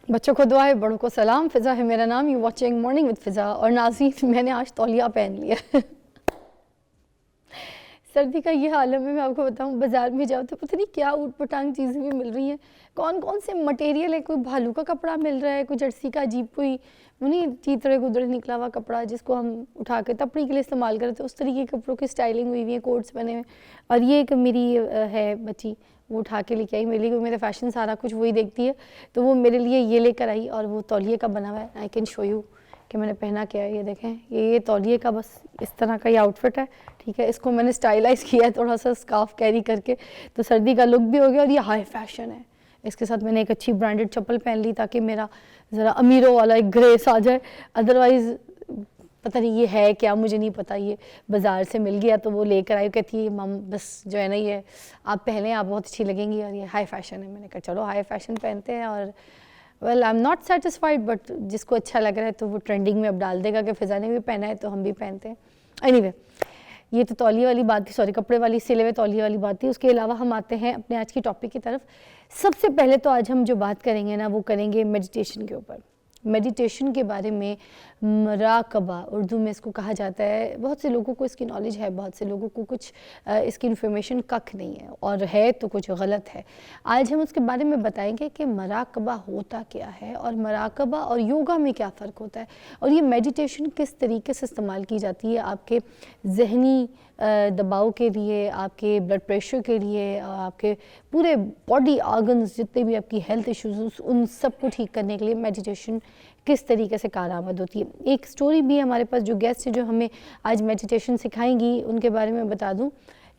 बच्चों को दुआ है, बड़ों को सलाम। फ़िज़ा है मेरा नाम, यू वॉचिंग मॉर्निंग विद फ़िज़ा। और नाज़रीन, मैंने आज तौलिया पहन लिया। सर्दी का ये आलम है, मैं आपको बताऊं, बाज़ार में जाओ तो पता नहीं क्या ऊट पटांग चीज़ें भी मिल रही हैं। कौन कौन से मटेरियल है, कोई भालू का कपड़ा मिल रहा है, कोई जर्सी का अजीब कोई वो नहीं चीतरे गुदड़े निकला हुआ कपड़ा जिसको हम उठा के तपड़ी के लिए इस्तेमाल करते, उस तरीके के कपड़ों की स्टाइलिंग हुई हुई है, कोट्स बने हुए। और ये एक मेरी है बच्ची, वो उठा के लेके आई मेरे लिए, मेरा फ़ैशन सारा कुछ वही देखती है, तो वो मेरे लिए ये लेकर आई। और वो तौलिए का बना हुआ है, आई कैन शो यू कि मैंने पहना क्या है। ये देखें, ये तौलिए का बस इस तरह का ये आउटफिट है, ठीक है। इसको मैंने स्टाइलाइज़ किया है थोड़ा सा स्कार्फ कैरी करके, तो सर्दी का लुक भी हो गया और ये हाई फैशन है। इसके साथ मैंने एक अच्छी ब्रांडेड चप्पल पहन ली ताकि मेरा ज़रा अमीरों वाला एक ग्रेस आ जाए। अदरवाइज़ पता नहीं ये है क्या, मुझे नहीं पता, ये बाज़ार से मिल गया तो वो लेकर आई। कहती है मम बस जो है ना ये आप पहने, आप बहुत अच्छी लगेंगी और ये हाई फैशन है। मैंने कहा चलो हाई फैशन पहनते हैं। और well I am not satisfied, but जिसको अच्छा लग रहा है तो वो ट्रेंडिंग में अब डाल देगा कि फ़िज़ा ने भी पहना है तो हम भी पहनते हैं। एनीवे, ये तो तौलिए वाली बात थी, सॉरी कपड़े वाली सिले हुए तौलिए वाली बात थी। उसके अलावा हम आते हैं अपने आज की टॉपिक की तरफ। सबसे पहले तो आज हम जो बात करेंगे ना, वो करेंगे मेडिटेशन के ऊपर। मेडिटेशन के बारे में, मुराकबा उर्दू में इसको कहा जाता है। बहुत से लोगों को इसकी नॉलेज है, बहुत से लोगों को कुछ इसकी इन्फॉर्मेशन कख नहीं है, और है तो कुछ गलत है। आज हम उसके बारे में बताएंगे कि मुराकबा होता क्या है और मुराकबा और योगा में क्या फ़र्क होता है, और ये मेडिटेशन किस तरीके से इस्तेमाल की जाती है आपके जहनी दबाव के लिए, आपके ब्लड प्रेशर के लिए, आपके पूरे बॉडी ऑर्गन्स जितने भी आपकी हेल्थ इश्यूज उन सब को ठीक करने के लिए मेडिटेशन किस तरीके से कारआमद होती है। एक स्टोरी भी है हमारे पास, जो गेस्ट है जो हमें आज मेडिटेशन सिखाएंगी उनके बारे में बता दूं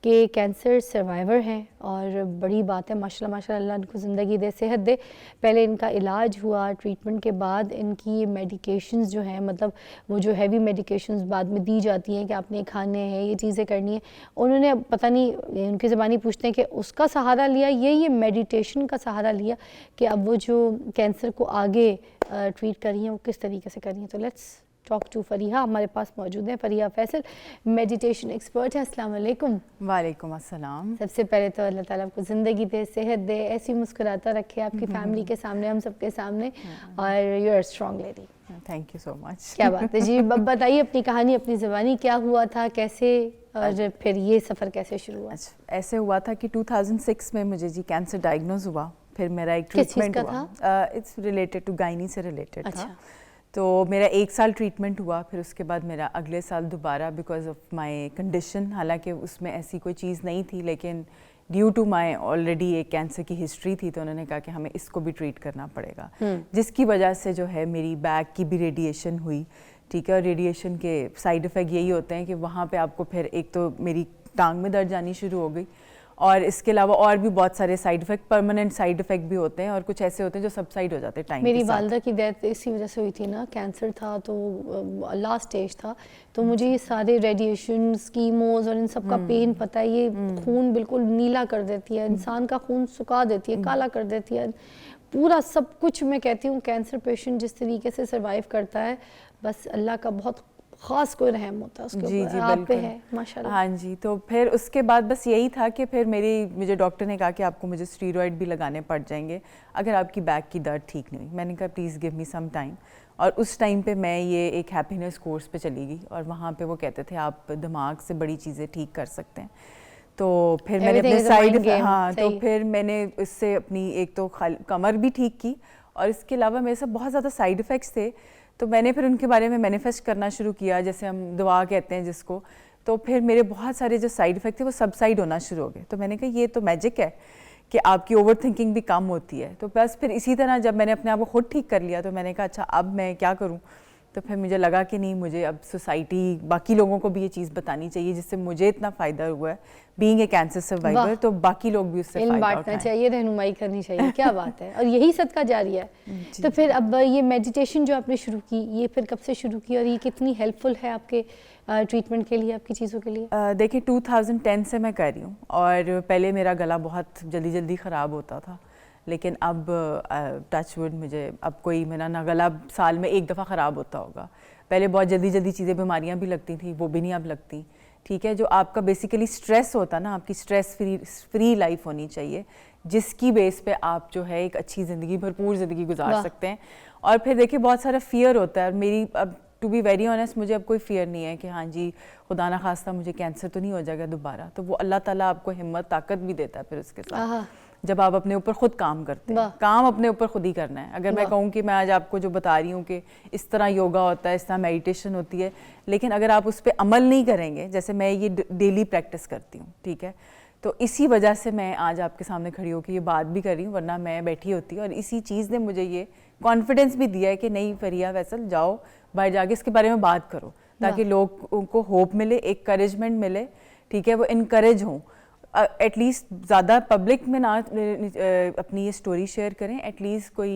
कि कैंसर सर्वाइवर हैं, और बड़ी बात है माशाल्लाह माशाल्लाह, अल्लाह इनको ज़िंदगी दे, सेहत दे। पहले इनका इलाज हुआ, ट्रीटमेंट के बाद इनकी मेडिकेशंस जो हैं, मतलब वो जो हैवी मेडिकेशंस बाद में दी जाती हैं कि आपने खाने हैं, ये चीज़ें करनी है, उन्होंने अब पता नहीं, उनकी ज़बानी पूछते हैं कि उसका सहारा लिया, ये मेडिटेशन का सहारा लिया कि अब वो जो कैंसर को आगे ट्रीट कर रही हैं वो किस तरीके से कर रही हैं। तो लेट्स टॉक टू फरीहा, हमारे पास मौजूद हैं फरीहा फैसल, मेडिटेशन एक्सपर्ट है। अस्सलाम वालेकुम। वालेकुम अस्सलाम। सबसे पहले तो अल्लाह ताला आपको ज़िंदगी दे, सेहत दे, ऐसी मुस्कुराता रखे आपकी फैमिली के सामने, हम सबके सामने, और you are strong lady. Thank you so much. क्या बात है जी, बताइए अपनी कहानी, अपनी ज़बानी, क्या हुआ था, कैसे, और फिर ये सफ़र कैसे शुरू हुआ? अच्छा, ऐसे हुआ था कि 2006 में मुझे जी कैंसर डायग्नोज हुआ। फिर मेरा एक किस चीज़ ट्रीटमेंट का हुआ, इट्स रिलेटेड टू गायनी से रिलेटेड अच्छा। था। तो मेरा 1 साल ट्रीटमेंट हुआ, फिर उसके बाद मेरा अगले साल दोबारा बिकॉज ऑफ माय कंडीशन, हालांकि उसमें ऐसी कोई चीज़ नहीं थी, लेकिन ड्यू टू माय ऑलरेडी एक कैंसर की हिस्ट्री थी, तो उन्होंने कहा कि हमें इसको भी ट्रीट करना पड़ेगा, जिसकी वजह से जो है मेरी बैक की भी रेडिएशन हुई। ठीक है, और रेडिएशन के साइड इफ़ेक्ट यही होते हैं कि वहाँ पे आपको फिर एक तो मेरी टांग में दर्द जानी शुरू हो गई, और इसके अलावा और भी बहुत सारे side effect, permanent side effect भी होते हैं, और कुछ ऐसे होते हैं जो सबसाइड हो जाते हैं टाइम के साथ। मेरी वालदा की डेथ इसी वजह से हुई थी ना, कैंसर था तो लास्ट स्टेज था, तो मुझे ये सारे रेडिएशन, कीमोज और इन सब का पेन पता है। ये खून बिल्कुल नीला कर देती है, इंसान का खून सुखा देती है, काला कर देती है, पूरा सब कुछ। मैं कहती हूँ कैंसर पेशेंट जिस तरीके से सर्वाइव करता है, बस अल्लाह का बहुत ख़ास कोई रहम होता है उसके ऊपर। जी आप पे है माशाल्लाह। हाँ जी, तो फिर उसके बाद बस यही था कि फिर मुझे डॉक्टर ने कहा कि आपको मुझे स्टीरॉयड भी लगाने पड़ जाएंगे अगर आपकी बैक की दर्द ठीक नहीं हुई। मैंने कहा please give me some time, और उस टाइम पे मैं ये एक हैप्पीनेस कोर्स पे चली गई, और वहाँ पे वो कहते थे आप दिमाग से बड़ी चीज़ें ठीक कर सकते हैं। तो फिर मैंने अपने तो फिर मैंने इससे अपनी एक तो कमर भी ठीक की, और इसके अलावा मेरे साथ बहुत ज़्यादा साइड इफ़ेक्ट्स थे, तो मैंने फिर उनके बारे में मैनिफेस्ट करना शुरू किया, जैसे हम दुआ कहते हैं जिसको। तो फिर मेरे बहुत सारे जो साइड इफ़ेक्ट थे वो सबसाइड होना शुरू हो गए। तो मैंने कहा ये तो मैजिक है कि आपकी ओवर थिंकिंग भी कम होती है। तो बस फिर इसी तरह जब मैंने अपने आप को खुद ठीक कर लिया, तो मैंने कहा अच्छा अब मैं क्या करूँ। तो फिर मुझे लगा कि नहीं, मुझे अब सोसाइटी, बाकी लोगों को भी ये चीज़ बतानी चाहिए, जिससे मुझे इतना फ़ायदा हुआ है बीइंग ए कैंसर सर्वाइवर, तो बाकी लोग भी उससे फ़ायदा बांटना चाहिए, रहनुमाई करनी चाहिए। क्या बात है, और यही सदका जारिया है। तो फिर अब ये मेडिटेशन जो आपने शुरू की, ये फिर कब से शुरू की, और ये कितनी हेल्पफुल है आपके ट्रीटमेंट के लिए, आपकी चीज़ों के लिए? देखिए 2010 से मैं कर रही हूँ, और पहले मेरा गला बहुत जल्दी जल्दी ख़राब होता था, लेकिन अब टचवुड मुझे अब कोई मेरा ना गला साल में 1 दफ़ा ख़राब होता होगा। पहले बहुत जल्दी जल्दी चीज़ें, बीमारियाँ भी लगती थी, वो भी नहीं अब लगती। ठीक है, जो आपका बेसिकली स्ट्रेस होता ना, आपकी स्ट्रेस फ्री लाइफ होनी चाहिए, जिसकी बेस पे आप जो है एक अच्छी ज़िंदगी, भरपूर ज़िंदगी गुजार वाह। सकते हैं। और फिर देखिए बहुत सारा फियर होता है, और मेरी अब टू बी वेरी ऑनेस्ट मुझे अब कोई फियर नहीं है कि हाँ जी खुदा ना खास्ता मुझे कैंसर तो नहीं हो जाएगा दोबारा। तो वो अल्लाह ताला आपको हिम्मत ताकत भी देता है फिर उसके साथ, आहा, जब आप अपने ऊपर खुद काम करते हैं। वाह। काम अपने ऊपर खुद ही करना है। अगर मैं वाह। कहूँ कि मैं आज आपको जो बता रही हूँ कि इस तरह योगा होता है, इस तरह मेडिटेशन होती है, लेकिन अगर आप उस पर अमल नहीं करेंगे, जैसे मैं ये डेली प्रैक्टिस करती हूँ, ठीक है, तो इसी वजह से मैं आज आपके सामने खड़ी होकर ये बात भी कर रही हूँ, वरना मैं बैठी होती। और इसी चीज़ ने मुझे ये कॉन्फिडेंस भी दिया है कि नहीं फरिया फैसल, जाओ बाहर जाके इसके बारे में बात करो, ताकि लोगों को होप मिले, एक करेजमेंट मिले, ठीक है, वो इनकरेज हों। एटलीस्ट ज़्यादा पब्लिक में ना अपनी ये स्टोरी शेयर करें, एटलीस्ट कोई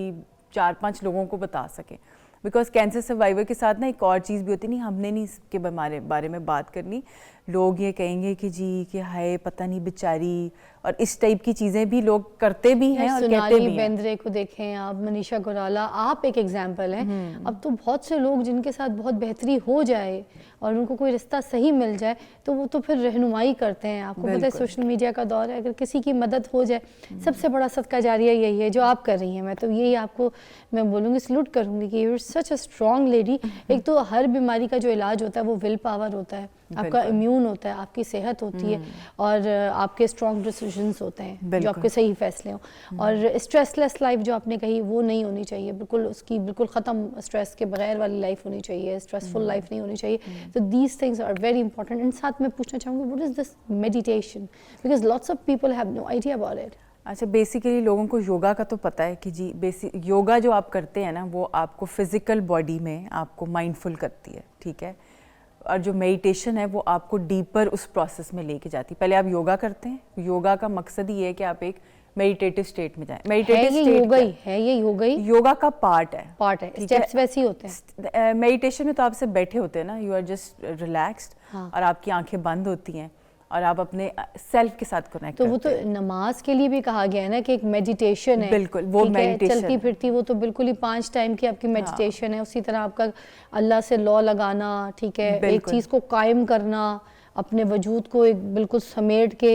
4-5 लोगों को बता सकें। बिकॉज कैंसर सर्वाइवर के साथ ना एक और चीज़ भी होती नहीं, हमने नहीं इसके बारे में बात करनी। लोग ये कहेंगे कि जी कि हाय पता नहीं बेचारी, और इस टाइप की चीज़ें भी लोग करते भी हैं और कहते सोनाली भी हैं। बेंद्रे को देखें आप, मनीषा गोराला, आप एक एग्जाम्पल हैं। अब तो बहुत से लोग जिनके साथ बहुत बेहतरी हो जाए और उनको कोई रिश्ता सही मिल जाए तो वो तो फिर रहनुमाई करते हैं। आपको पता है सोशल मीडिया का दौर है, अगर किसी की मदद हो जाए सबसे बड़ा सदका जारिया यही है जो आप कर रही हैं। मैं तो यही आपको मैं बोलूँगी, सलूट करूँगी कि you are such a strong lady. एक तो हर बीमारी का जो इलाज होता है वो विल पावर होता है, आपका इम्यून होता है, आपकी सेहत होती है, और आपके स्ट्रॉन्ग डिसीजंस होते हैं जो आपके सही फैसले हों। और स्ट्रेसलेस लाइफ जो आपने कही वो नहीं होनी चाहिए, बिल्कुल उसकी बिल्कुल ख़त्म, स्ट्रेस के बगैर वाली लाइफ होनी चाहिए, स्ट्रेसफुल लाइफ नहीं होनी चाहिए। तो these things are very important. And साथ में पूछना चाहूँगी, what is this meditation, because lots of people have no idea about it. अच्छा, बेसिकली लोगों को योगा का तो पता है कि जी बेसिक योगा जो आप करते हैं ना, वो आपको फिज़िकल बॉडी में आपको माइंडफुल करती है, ठीक है, और जो मेडिटेशन है वो आपको डीपर उस प्रोसेस में लेके जाती है। पहले आप योगा करते हैं, योगा का मकसद ही है कि आप एक मेडिटेटिव स्टेट में जाएं। मेडिटेटिव स्टेट योगा ही है, ये योगा ही योगा का पार्ट है, स्टेप्स वैसे ही होते हैं। मेडिटेशन में तो आप सिर्फ बैठे होते हैं ना, यू आर जस्ट रिलैक्स्ड, और आपकी आंखें बंद होती हैं और आप अपने सेल्फ के साथ कनेक्ट तो वो तो नमाज के लिए भी कहा गया है ना कि एक मेडिटेशन है। बिल्कुल, वो मेडिटेशन चलती फिरती वो तो बिल्कुल ही 5 टाइम की आपकी मेडिटेशन है। उसी तरह आपका अल्लाह से लॉ लगाना, ठीक है, एक चीज़ को कायम करना, अपने वजूद को एक बिल्कुल समेट के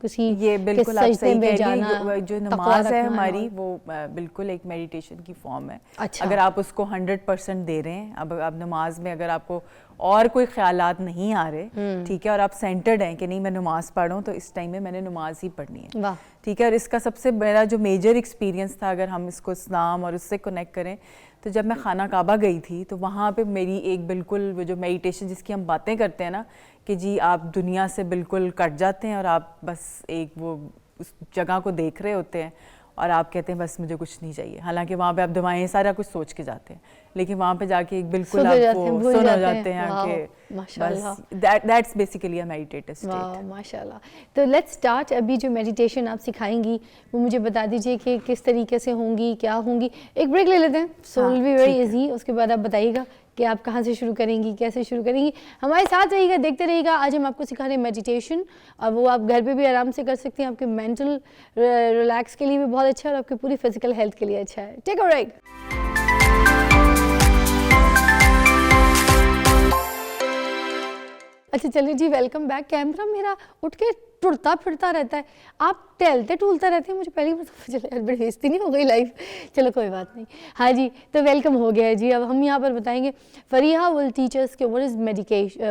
किसी ये बिल्कुल आप सही कह रही हैं। जो नमाज है हमारी वो बिल्कुल एक मेडिटेशन की फॉर्म है। अच्छा। अगर आप उसको 100% दे रहे हैं, अब नमाज में अगर आपको और कोई ख्यालात नहीं आ रहे, ठीक है, और आप सेंटर्ड हैं कि नहीं मैं नमाज पढ़ रहा हूँ, तो इस टाइम में मैंने नमाज ही पढ़नी है। वाह। ठीक है, और इसका सबसे बड़ा जो मेजर एक्सपीरियंस था, अगर हम इसको इस्लाम और उससे कनेक्ट करें, तो जब मैं खाना काबा गई थी तो वहाँ पे मेरी एक बिल्कुल वो जो मेडिटेशन जिसकी हम बातें करते हैं ना कि जी आप दुनिया से बिल्कुल कट जाते हैं और आप बस एक वो उस जगह को देख रहे होते हैं और आप कहते हैं बस मुझे कुछ नहीं चाहिए। हालांकि वहाँ पे आप दवाएं सारा कुछ सोच के जाते हैं, लेकिन वहाँ पे जाके एक बिल्कुल आपको सुन हो जाते हैं कि माशाल्लाह, that's basically a meditative state. माशाल्लाह। तो लेट्स स्टार्ट। अभी जो मेडिटेशन आप सिखाएंगी वो मुझे बता दीजिए कि किस तरीके से होंगी, क्या होंगी। एक ब्रेक ले लेते हैं, so will be very easy. उसके बाद आप बताइएगा कि आप कहाँ से शुरू करेंगी, कैसे शुरू करेंगी। हमारे साथ रहिएगा, देखते रहिएगा। आज हम आपको सिखा रहे हैं मेडिटेशन, और वो आप घर पे भी आराम से कर सकती हैं। आपके मेंटल रिलैक्स के लिए भी बहुत अच्छा है और आपकी पूरी फिजिकल हेल्थ के लिए अच्छा है। Take a break. अच्छा चलिए जी, वेलकम बैक। कैमरा मेरा उठ के टुरता फिरता रहता है, आप टहलते टूलता रहते हैं। मुझे पहले ही पता चला, बड़ी बेइज्जती नहीं हो गई लाइव। चलो कोई बात नहीं। हाँ जी, तो वेलकम हो गया है जी। अब हम यहाँ पर बताएंगे फरीहा विल टीच अस कि व्हाट इज़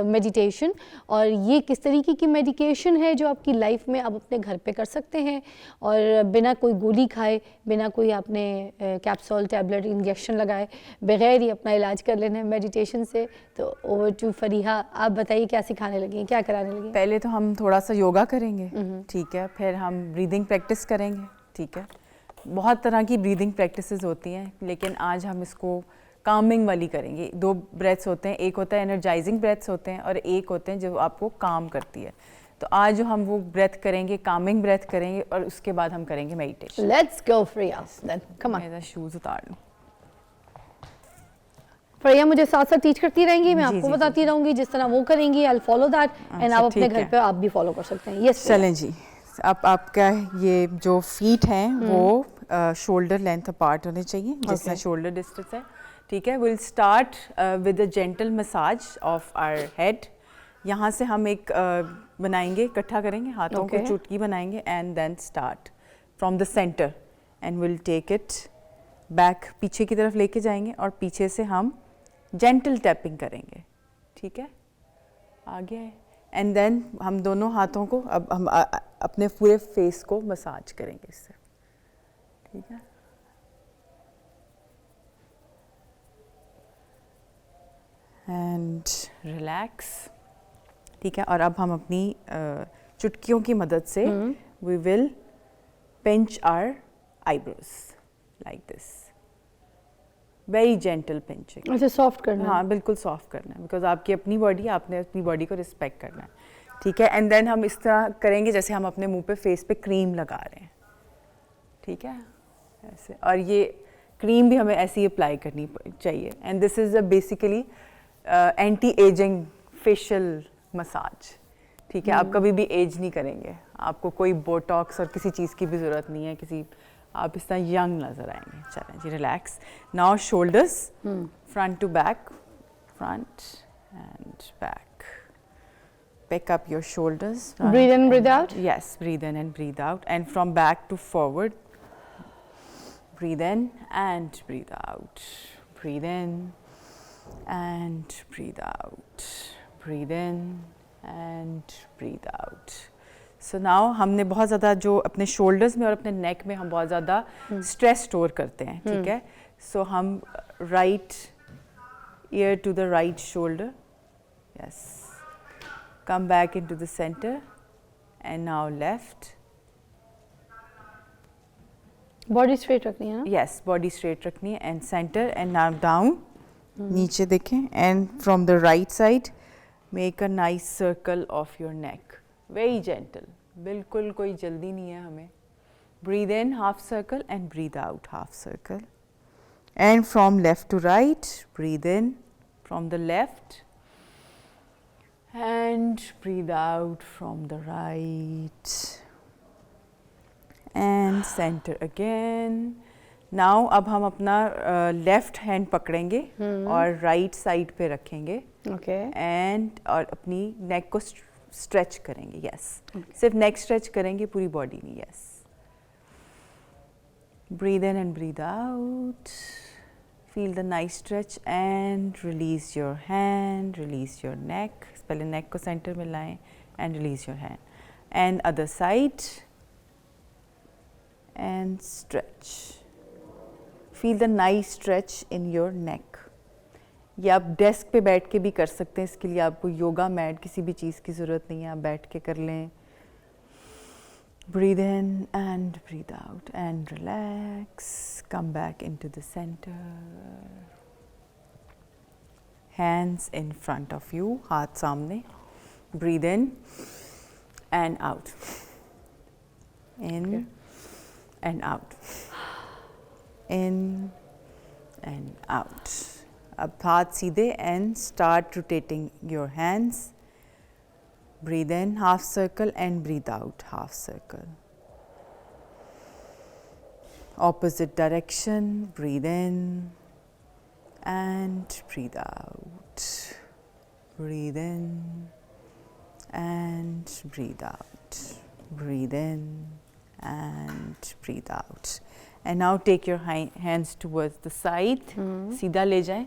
मेडिटेशन, और ये किस तरीके की मेडिकेशन है जो आपकी लाइफ में आप अपने घर पे कर सकते हैं और बिना कोई गोली खाए, बिना कोई आपने कैप्सूल, टैबलेट, इंजेक्शन लगाए, बगैर ही अपना इलाज कर लेना है मेडिटेशन से। तो ओवर टू फरीहा, आप बताइए क्या सिखाने लगी हैं, क्या कराने लगी हैं? पहले तो हम थोड़ा सा योगा करेंगे, ठीक है, फिर हम ब्रीदिंग प्रैक्टिस करेंगे, ठीक है। बहुत तरह की ब्रीदिंग प्रैक्टिसेस होती हैं, लेकिन आज हम इसको कामिंग वाली करेंगे। 2 ब्रेथ्स होते हैं, एक होता है एनर्जाइजिंग ब्रेथ्स होते हैं और एक होते हैं जो आपको काम करती है। तो आज जो हम वो ब्रेथ करेंगे, कामिंग ब्रेथ करेंगे, और उसके बाद हम करेंगे meditation. Let's go Fariha, then come on. मेरा शूज उतार लूं। फरीहा मुझे साथ साथ टीच करती रहेंगी, मैं जी, आपको जी, बताती रहूंगी, जिस तरह वो करेंगी I will follow that, and आप अपने घर पे आप भी फॉलो कर सकते हैं। यस चलें जी। अब आपका ये जो फीट हैं वो शोल्डर लेंथ अपार्ट होने चाहिए, जिसमें शोल्डर डिस्टेंस है, ठीक है। Will start with a gentle massage of our head. यहाँ से हम एक बनाएंगे, इकट्ठा करेंगे, हाथों को चुटकी बनाएंगे, and then start from the centre and will take it back, पीछे की तरफ लेके जाएंगे और पीछे से हम जेंटल टैपिंग करेंगे, ठीक है, आगे है। एंड देन हम दोनों हाथों को अब हम अपने पूरे फेस को मसाज करेंगे इससे, ठीक है। एंड रिलैक्स, ठीक है। और अब हम अपनी चुटकियों की मदद से we will pinch our eyebrows like this, very gentle pinching. अच्छा, सॉफ्ट करना है। हाँ, बिल्कुल सॉफ्ट करना है, बिकॉज आपकी अपनी बॉडी, आपने अपनी बॉडी को रिस्पेक्ट करना है, ठीक है। एंड देन हम इस तरह करेंगे जैसे हम अपने मुंह पे फेस पे क्रीम लगा रहे हैं, ठीक है, ऐसे। और ये क्रीम भी हमें ऐसे ही अप्लाई करनी चाहिए। And this is a basically anti ageing facial massage, ठीक है। आप कभी भी एज नहीं करेंगे, आपको कोई बोटॉक्स और किसी चीज़ की भी ज़रूरत नहीं है, किसी, आप इस तरह यंग नज़र आएंगे। चलें जी, relax. Now shoulders front to back, front and back. Pick up your shoulders. Breathe in, breathe out. Yes, breathe in and breathe out. And from back to forward. Breathe in and breathe out. Breathe in and breathe out. Breathe in and breathe out. So now हमने बहुत ज़्यादा जो अपने shoulders में और अपने neck में हम बहुत ज़्यादा stress store करते हैं, ठीक है। So हम right ear to the right shoulder. Yes. Come back into the center and now left. Body straight रखनी है ना? Yes, body straight रखनी है and center and now down. नीचे देखें and from the right side make a nice circle of your neck. Very gentle. बिल्कुल कोई जल्दी नहीं है हमें. Breathe in half circle and breathe out half circle. And from left to right, breathe in from the left. And breathe out from the right and center again. Now अब हम अपना left hand पकड़ेंगे और right side पे रखेंगे okay. And और अपनी नेक को स्ट्रेच करेंगे। यस, सिर्फ नेक स्ट्रेच करेंगे, पूरी बॉडी नहीं। Yes, breathe in and breathe out. Feel the nice stretch and release your hand, release your neck. पहले neck को center में लाएं and release your hand. And other side and stretch. Feel the nice stretch in your neck. ये आप desk पे बैठ के भी कर सकते हैं, इसके लिए आपको योगा मैट किसी भी चीज़ की ज़रूरत नहीं है, आप बैठ के कर लें. Breathe in and breathe out and relax. Come back into the center. Hands in front of you, हाथ सामने. Breathe in and out. In and out. In and out. अब हाथ सीधे and start rotating your hands. Breathe in half circle and breathe out half circle. Opposite direction, breathe in and breathe out. Breathe in and breathe out. Breathe in and breathe out. And now take your hands towards the side. सीधा ले जाएं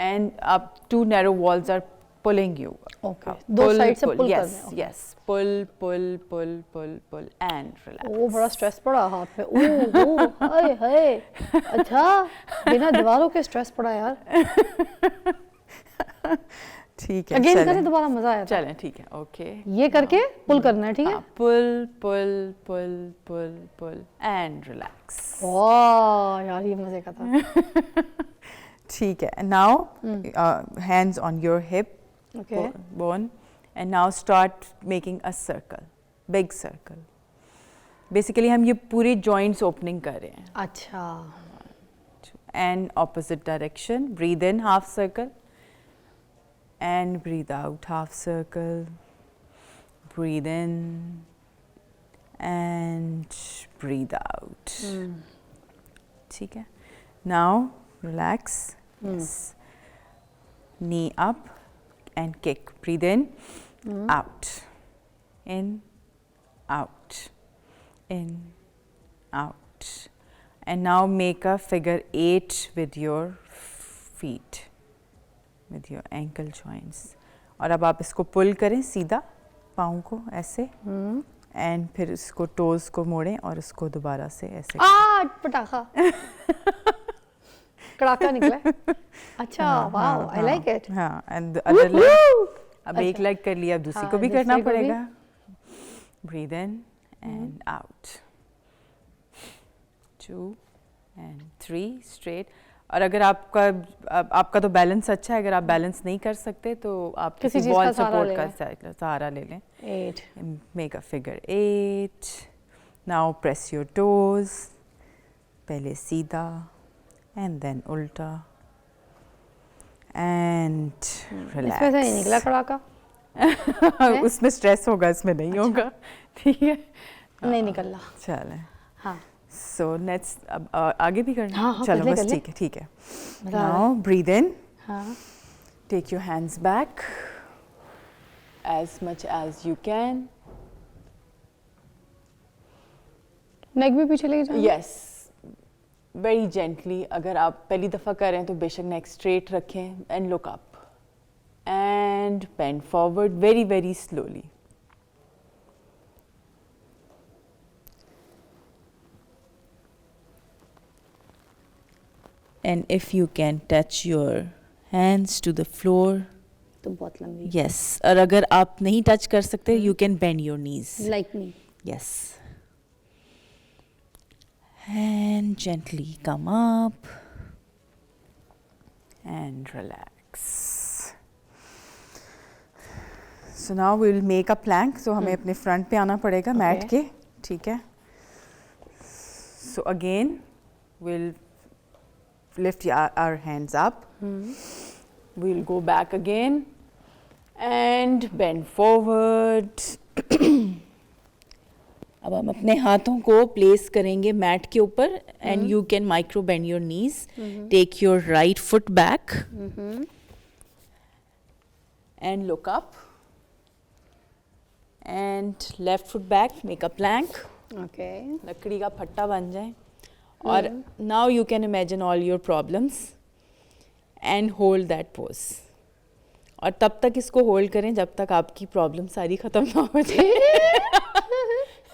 and up, two narrow walls are pulling you. Okay. दो side से पुल yes, करना है. yes, pull, pull, pull, pull, pull, and relax. ओ बड़ा stress पड़ा हाथ पे. ओह हाय हाय. अच्छा, बिना दीवारों के स्ट्रेस पड़ा यार. ठीक है. अगेन करें, दोबारा मजा आया. चलें, ठीक है. ओके. ये करके पुल करना है, ठीक है? Pull, pull, pull, pull, pull, and relax. वाह यार, ये मजे का था. ठीक है. Now hands on your hip. Okay. Bone, and now start making a circle, big circle. Basically हम ये पूरे joints opening कर रहे हैं. अच्छा. And opposite direction, breathe in half circle and breathe out half circle. Breathe in and breathe out. ठीक है. Now relax. Yes. Knee up and kick. Breathe in, out, in, out, in, out. And now make a figure 8 with your feet, with your ankle joints. और अब आप इसको पुल करें सीधा पाँव को ऐसे, एंड फिर इसको टोज को मोड़ें और इसको दोबारा से ऐसे पटाखा कड़ाका निकला है। अच्छा, वाओ, आई लाइक इट। हाँ, एंड अदर लेग, अब एक लेग कर लिया, अब दूसरी को भी करना पड़ेगा। Breathe in and out, 2 and 3 straight. और अगर आपका तो बैलेंस अच्छा है, अगर आप बैलेंस नहीं कर सकते तो आप किसी वॉल सपोर्ट का सहारा ले लें। 8, make a figure 8। Now press your toes, पहले सीधा एंड देन उल्टा, एंड रिलैक्स। इसमें से नहीं निकला कड़ाका। उसमें स्ट्रेस होगा, इसमें नहीं होगा। ठीक है, नहीं निकलना। चले। हाँ, सो नेक्स्ट अब आगे भी करना। हाँ, चलो कर बस ले। ठीक है, ठीक है। नाउ ब्रीद इन, हाँ, take your hands back as much as you can. Neck भी पीछे लेके जाना। Yes, very gently. अगर आप पहली दफ़ा कर रहे हैं तो बेशक नेक स्ट्रेट रखें and look up and bend forward very very slowly. And if you can touch your hands to the floor. तो बहुत लंबी। Yes, और अगर आप नहीं टच कर सकते, you can bend your knees. Like me. Yes. And gently come up and relax. So now we will make a plank. So हमें अपने front पे आना पड़ेगा mat के, ठीक है? So again we'll lift our hands up. We'll go back again and bend forward. अब हम अपने हाथों को प्लेस करेंगे मैट के ऊपर and you can micro bend your knees. Take your right foot back and look up and left foot back. Make a plank. Okay. लकड़ी का फट्टा बन जाए. और now you can imagine all your problems and hold that pose. और तब तक इसको होल्ड करें जब तक आपकी प्रॉब्लम सारी खत्म ना हो जाए.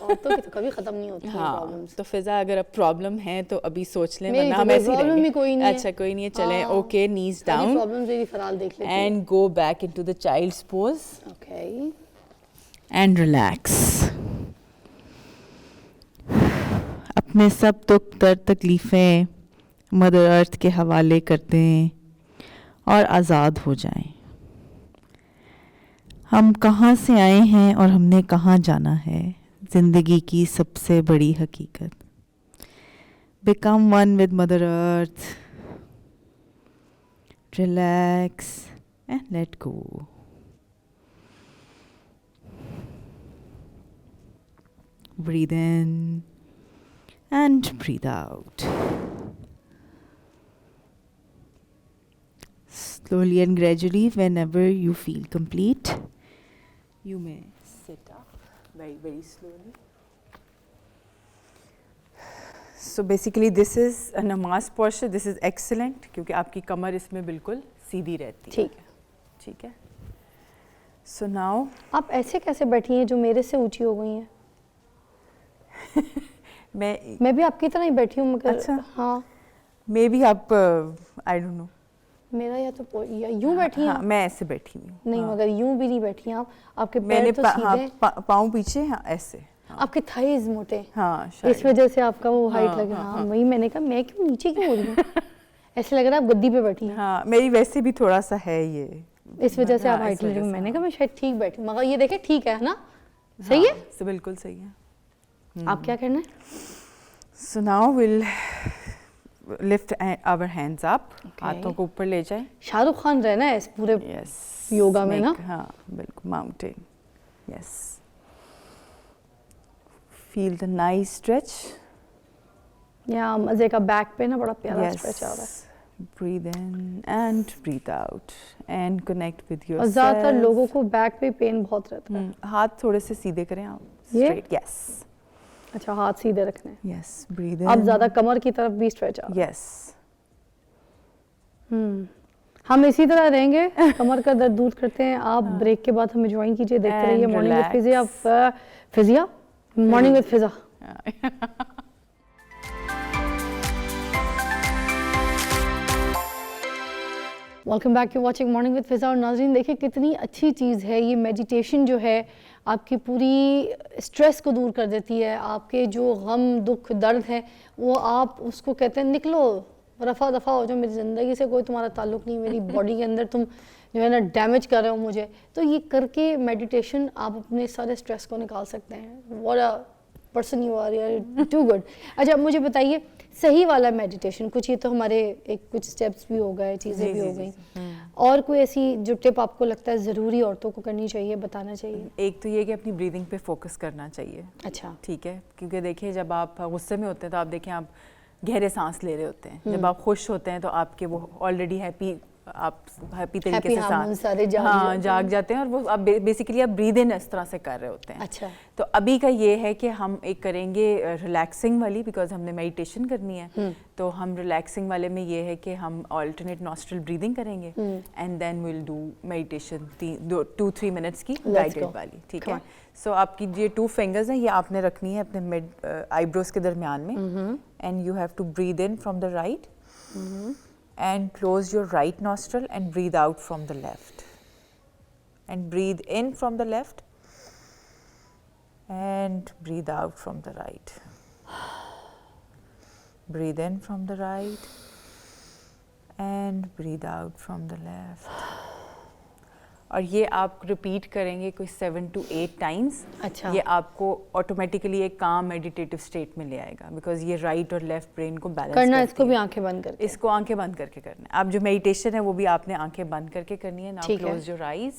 और तो कभी खत्म नहीं होती हाँ, प्रॉब्लम्स। तो फिजा अगर अब प्रॉब्लम है तो अभी सोच लें, मेरी वरना तो हम कोई ऐसे ही problem रहेंगे. ही कोई नहीं है। अच्छा, कोई नहीं है, चलें. हाँ। ओके, नीज सारी डाउन प्रॉब्लम्स मेरी फराल देख लेती है। And go back into the child's pose okay. And relax. अपने सब दुख दर्द तकलीफ़ें मदर अर्थ के हवाले कर दें और आज़ाद हो जाएं. हम कहाँ से आए हैं और हमने कहाँ जाना है, ज़िंदगी की सबसे बड़ी हकीकत. Become one with Mother Earth. Relax and let go. Breathe in and breathe out. Slowly and gradually, whenever you feel complete, you may sit up very, very slowly. So basically this is a namaz posture. This is excellent क्योंकि आपकी कमर इसमें बिल्कुल सीधी रहती है. ठीक है। ठीक है. So now आप ऐसे कैसे बैठी हैं जो मेरे से ऊंची हो गई हैं? मैं भी आपकी तरह ही बैठी हूँ मगर अच्छा. हाँ, मे बी आप आई डोंट नो. मेरा या तो यूं बैठी हैं हाँ, आप? मैं ऐसे बैठी हूँ. नहीं, हाँ. मगर यूं भी नहीं बैठी हैं आप. आपके मैंने पैर तो सीधे, पाँव पीछे. हाँ, ऐसे. हाँ. आपके थाइज मोटे, हाँ, शायद. इस वजह से आपका वो हाइट हाँ, लगे. हाँ, हाँ, हाँ. वही मैंने कहा मैं क्यों नीचे क्यों हो रही हूँ. ऐसे लग रहा है आप गद्दी पे बैठी हैं. हाँ, मेरी वैसे भी थोड़ा सा है ये. इस वजह से आप हाँ, हाइट इस ले रही वजह हूँ. से, मैंने कहा हाँ. मैं शायद ठीक बैठी हूँ, मगर ये देखे ठीक है ना. सही है. तो बिल्कुल सही है. आप क्या करना है? So now we'll lift our hands up. हाथों को ऊपर ले जाए. शाहरुख खान रहना है इस पूरे Yes. योगा में ना. हाँ, बिल्कुल. Mountain. Yes. Feel the nice stretch. या मजे का बैक पे ना बड़ा प्यारा स्ट्रेच आ रहा है. Breathe in and breathe out and connect with और yourself. ज्यादातर लोगों को बैक पे पेन बहुत रहता है. हाथ थोड़े से सीधे करें आप. ये? Straight. Yes. अच्छा, हाथ सीधे रखने हैं। यस, ब्रीद अब इन, ज़्यादा कमर की तरफ भी स्ट्रेच आओ। यस, हम इसी तरह रहेंगे, कमर का दर्द दूर करते हैं। आप ब्रेक के बाद हमें ज्वाइन कीजिए, देखते रहिए And मॉर्निंग विद relax. फिजिया morning with Fiza. Welcome back to watching morning with Fiza. और नाज़रीन देखिए कितनी अच्छी चीज़ है ये मेडिटेशन जो है, आपकी पूरी स्ट्रेस को दूर कर देती है। आपके जो गम दुख दर्द है वो आप उसको कहते हैं निकलो, रफ़ा दफ़ा हो जाओ, मेरी ज़िंदगी से कोई तुम्हारा ताल्लुक़ नहीं, मेरी बॉडी के अंदर तुम जो है ना डैमेज कर रहे हो मुझे। तो ये करके मेडिटेशन आप अपने सारे स्ट्रेस को निकाल सकते हैं। What a person you are, यार टू गुड। अच्छा मुझे बताइए सही वाला मेडिटेशन, कुछ ये तो हमारे एक कुछ स्टेप्स भी हो गए, चीज़ें भी हो गई, और कोई ऐसी जो टिप आपको लगता है ज़रूरी औरतों को करनी चाहिए, बताना चाहिए? एक तो ये कि अपनी ब्रीदिंग पे फोकस करना चाहिए। अच्छा, ठीक है, क्योंकि देखिए जब आप गुस्से में होते हैं तो आप देखें आप गहरे सांस ले रहे होते हैं, जब आप खुश होते हैं तो आपके वो ऑलरेडी हैप्पी, आप हैप्पी तरीके से हार्मोन सारे जाग जाते हैं और वो आप बेसिकली आप ब्रीद इन इस तरह से कर रहे होते हैं। अच्छा, तो अभी का ये है कि हम एक करेंगे रिलैक्सिंग वाली, बिकॉज हमने मेडिटेशन करनी है। तो हम रिलैक्सिंग वाले में ये है कि हम ऑल्टरनेट नॉस्ट्रल ब्रीदिंग करेंगे and then will do meditation 2-3 minutes की गाइडेड वाली। ठीक है, सो आपकी ये 2 फिंगर्स हैं, ये आपने रखनी है अपने मिड आईब्रोज के दरमियान में, and you have to breathe in from the right and close your right nostril and breathe out from the left, and breathe in from the left and breathe out from the right, breathe in from the right and breathe out from the left। और ये आप repeat करेंगे कोई 7 to 8 times. अच्छा, ये आपको automatically एक काम मेडिटेटिव स्टेट में ले आएगा, बिकॉज ये राइट और लेफ्ट ब्रेन को बैलेंस करना इसको भी आंखें बंद करके, इसको आंखें बंद करके करना है। आप जो मेडिटेशन है वो भी आपने आंखें बंद करके करनी है। Now close your eyes,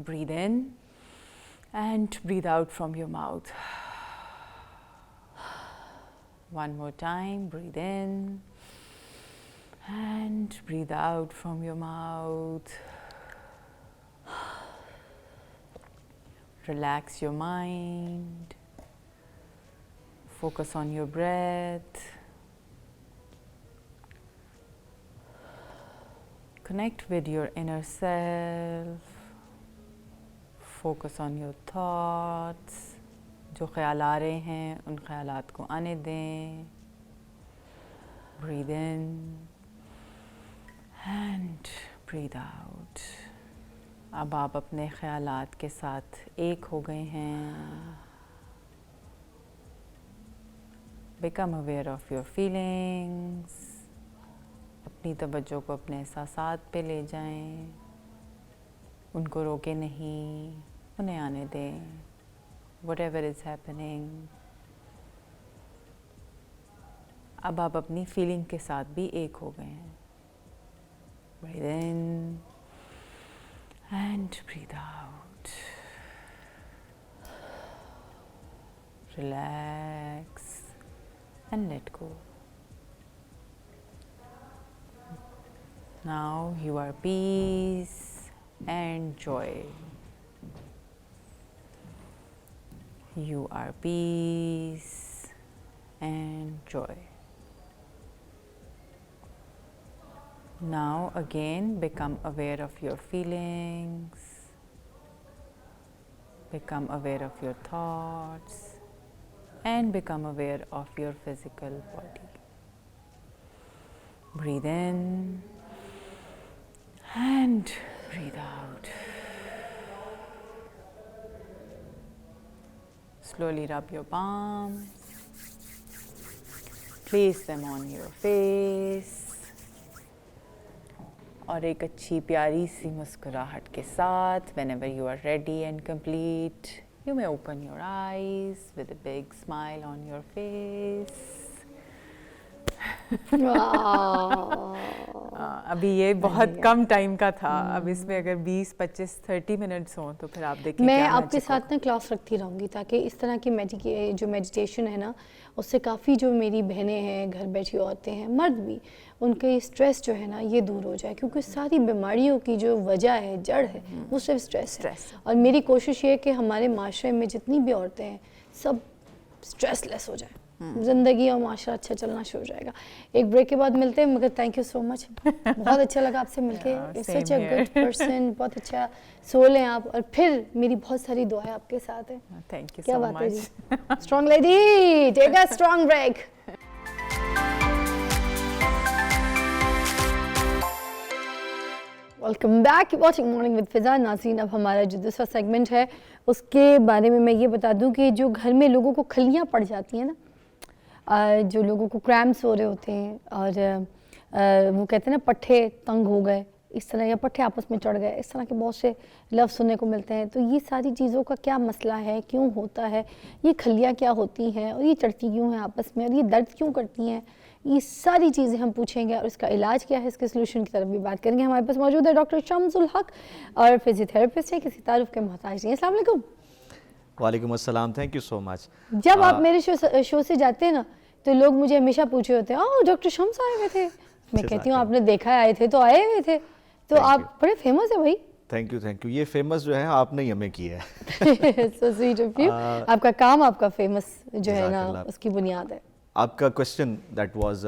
breathe in and breathe out from your mouth. One more time, breathe in and breathe out from your mouth. Relax your mind, focus on your breath, connect with your inner self, focus on your thoughts, जो ख्याल आ रहे हैं उन ख्यालात को आने दें, breathe in and breathe out। अब आप अपने ख्यालात के साथ एक हो गए हैं। Become aware of your feelings, अपनी तवज्जो को अपने एहसासात पे ले जाएं, उनको रोके नहीं, उन्हें आने दें। Whatever is happening, अब आप अपनी फीलिंग के साथ भी एक हो गए हैं। Breathe in and breathe out. Relax and let go. Now you are peace and joy. You are peace and joy. Now again become aware of your feelings, become aware of your thoughts and become aware of your physical body. Breathe in and breathe out. Slowly rub your palms, place them on your face और एक अच्छी प्यारी सी मुस्कुराहट के साथ whenever you are ready and complete, you may open your eyes with a big smile on your face. अभी ये बहुत कम टाइम का था, अब इसमें अगर 20, 25, 30 मिनट्स हों तो फिर आप देखिए मैं आपके साथ ना क्लास रखती रहूँगी, ताकि इस तरह की जो मेडिटेशन है ना, उससे काफ़ी जो मेरी बहनें हैं, घर बैठी औरतें हैं, मर्द भी, उनके स्ट्रेस जो है ना ये दूर हो जाए, क्योंकि सारी बीमारियों की जो वजह है, जड़ है, वो सिर्फ स्ट्रेस है। और मेरी कोशिश ये है कि हमारे माशरे में जितनी भी औरतें हैं सब स्ट्रेस लेस हो जाए, जिंदगी और माशरा अच्छा चलना शुरू हो जाएगा। एक ब्रेक के बाद मिलते हैं, मगर थैंक यू सो मच, बहुत अच्छा लगा आपसे मिलके। same such a here. Good person, बहुत अच्छा सोल हैं आप, और फिर मेरी बहुत सारी दुआएं आपके साथ हैं। थैंक यू क्या सो बात है मच। जी, strong lady, take a strong break. Welcome back, watching morning with Fiza. नाज़रीन, अब हमारा जो दूसरा सेगमेंट है उसके बारे में मैं ये बता दूं कि जो घर में लोगों को खलियाँ पड़ जाती हैं ना, जो लोगों को क्रैम्प्स हो रहे होते हैं, और वो कहते हैं ना पट्ठे तंग हो गए, इस तरह, या पट्ठे आपस में चढ़ गए, इस तरह के बहुत से लफ्ज़ सुनने को मिलते हैं। तो ये सारी चीज़ों का क्या मसला है, क्यों होता है, ये खलियाँ क्या होती हैं, और ये चढ़ती क्यों हैं आपस में, और ये दर्द क्यों करती हैं, ये सारी चीज़ें हम पूछेंगे, और इसका इलाज क्या है, इसके सोल्यूशन की तरफ भी बात करेंगे। हमारे पास मौजूद है डॉक्टर शम्सुल हक, और फिजियोथेरेपिस्ट है, किसी तारुफ के मोहताज नहीं। अस्सलाम वालेकुम। वालेकुम अस्सलाम, थैंक यू सो मच। जब आप मेरे शो से जाते हैं ना, तो लोग मुझे हमेशा पूछे होते हैं, ओह डॉक्टर शम्स आए हुए थे। मैं कहती हूँ आपने देखा है, आए थे तो आए हुए थे, तो आप बड़े फेमस है भाई। Thank you. ये फेमस जो है आपने ही हमें किया है। So sweet of you. आपका काम आपका फेमस जो है ना, जज़ाकल्लाह। उसकी बुनियाद है। आपका क्वेश्चन दैट वाज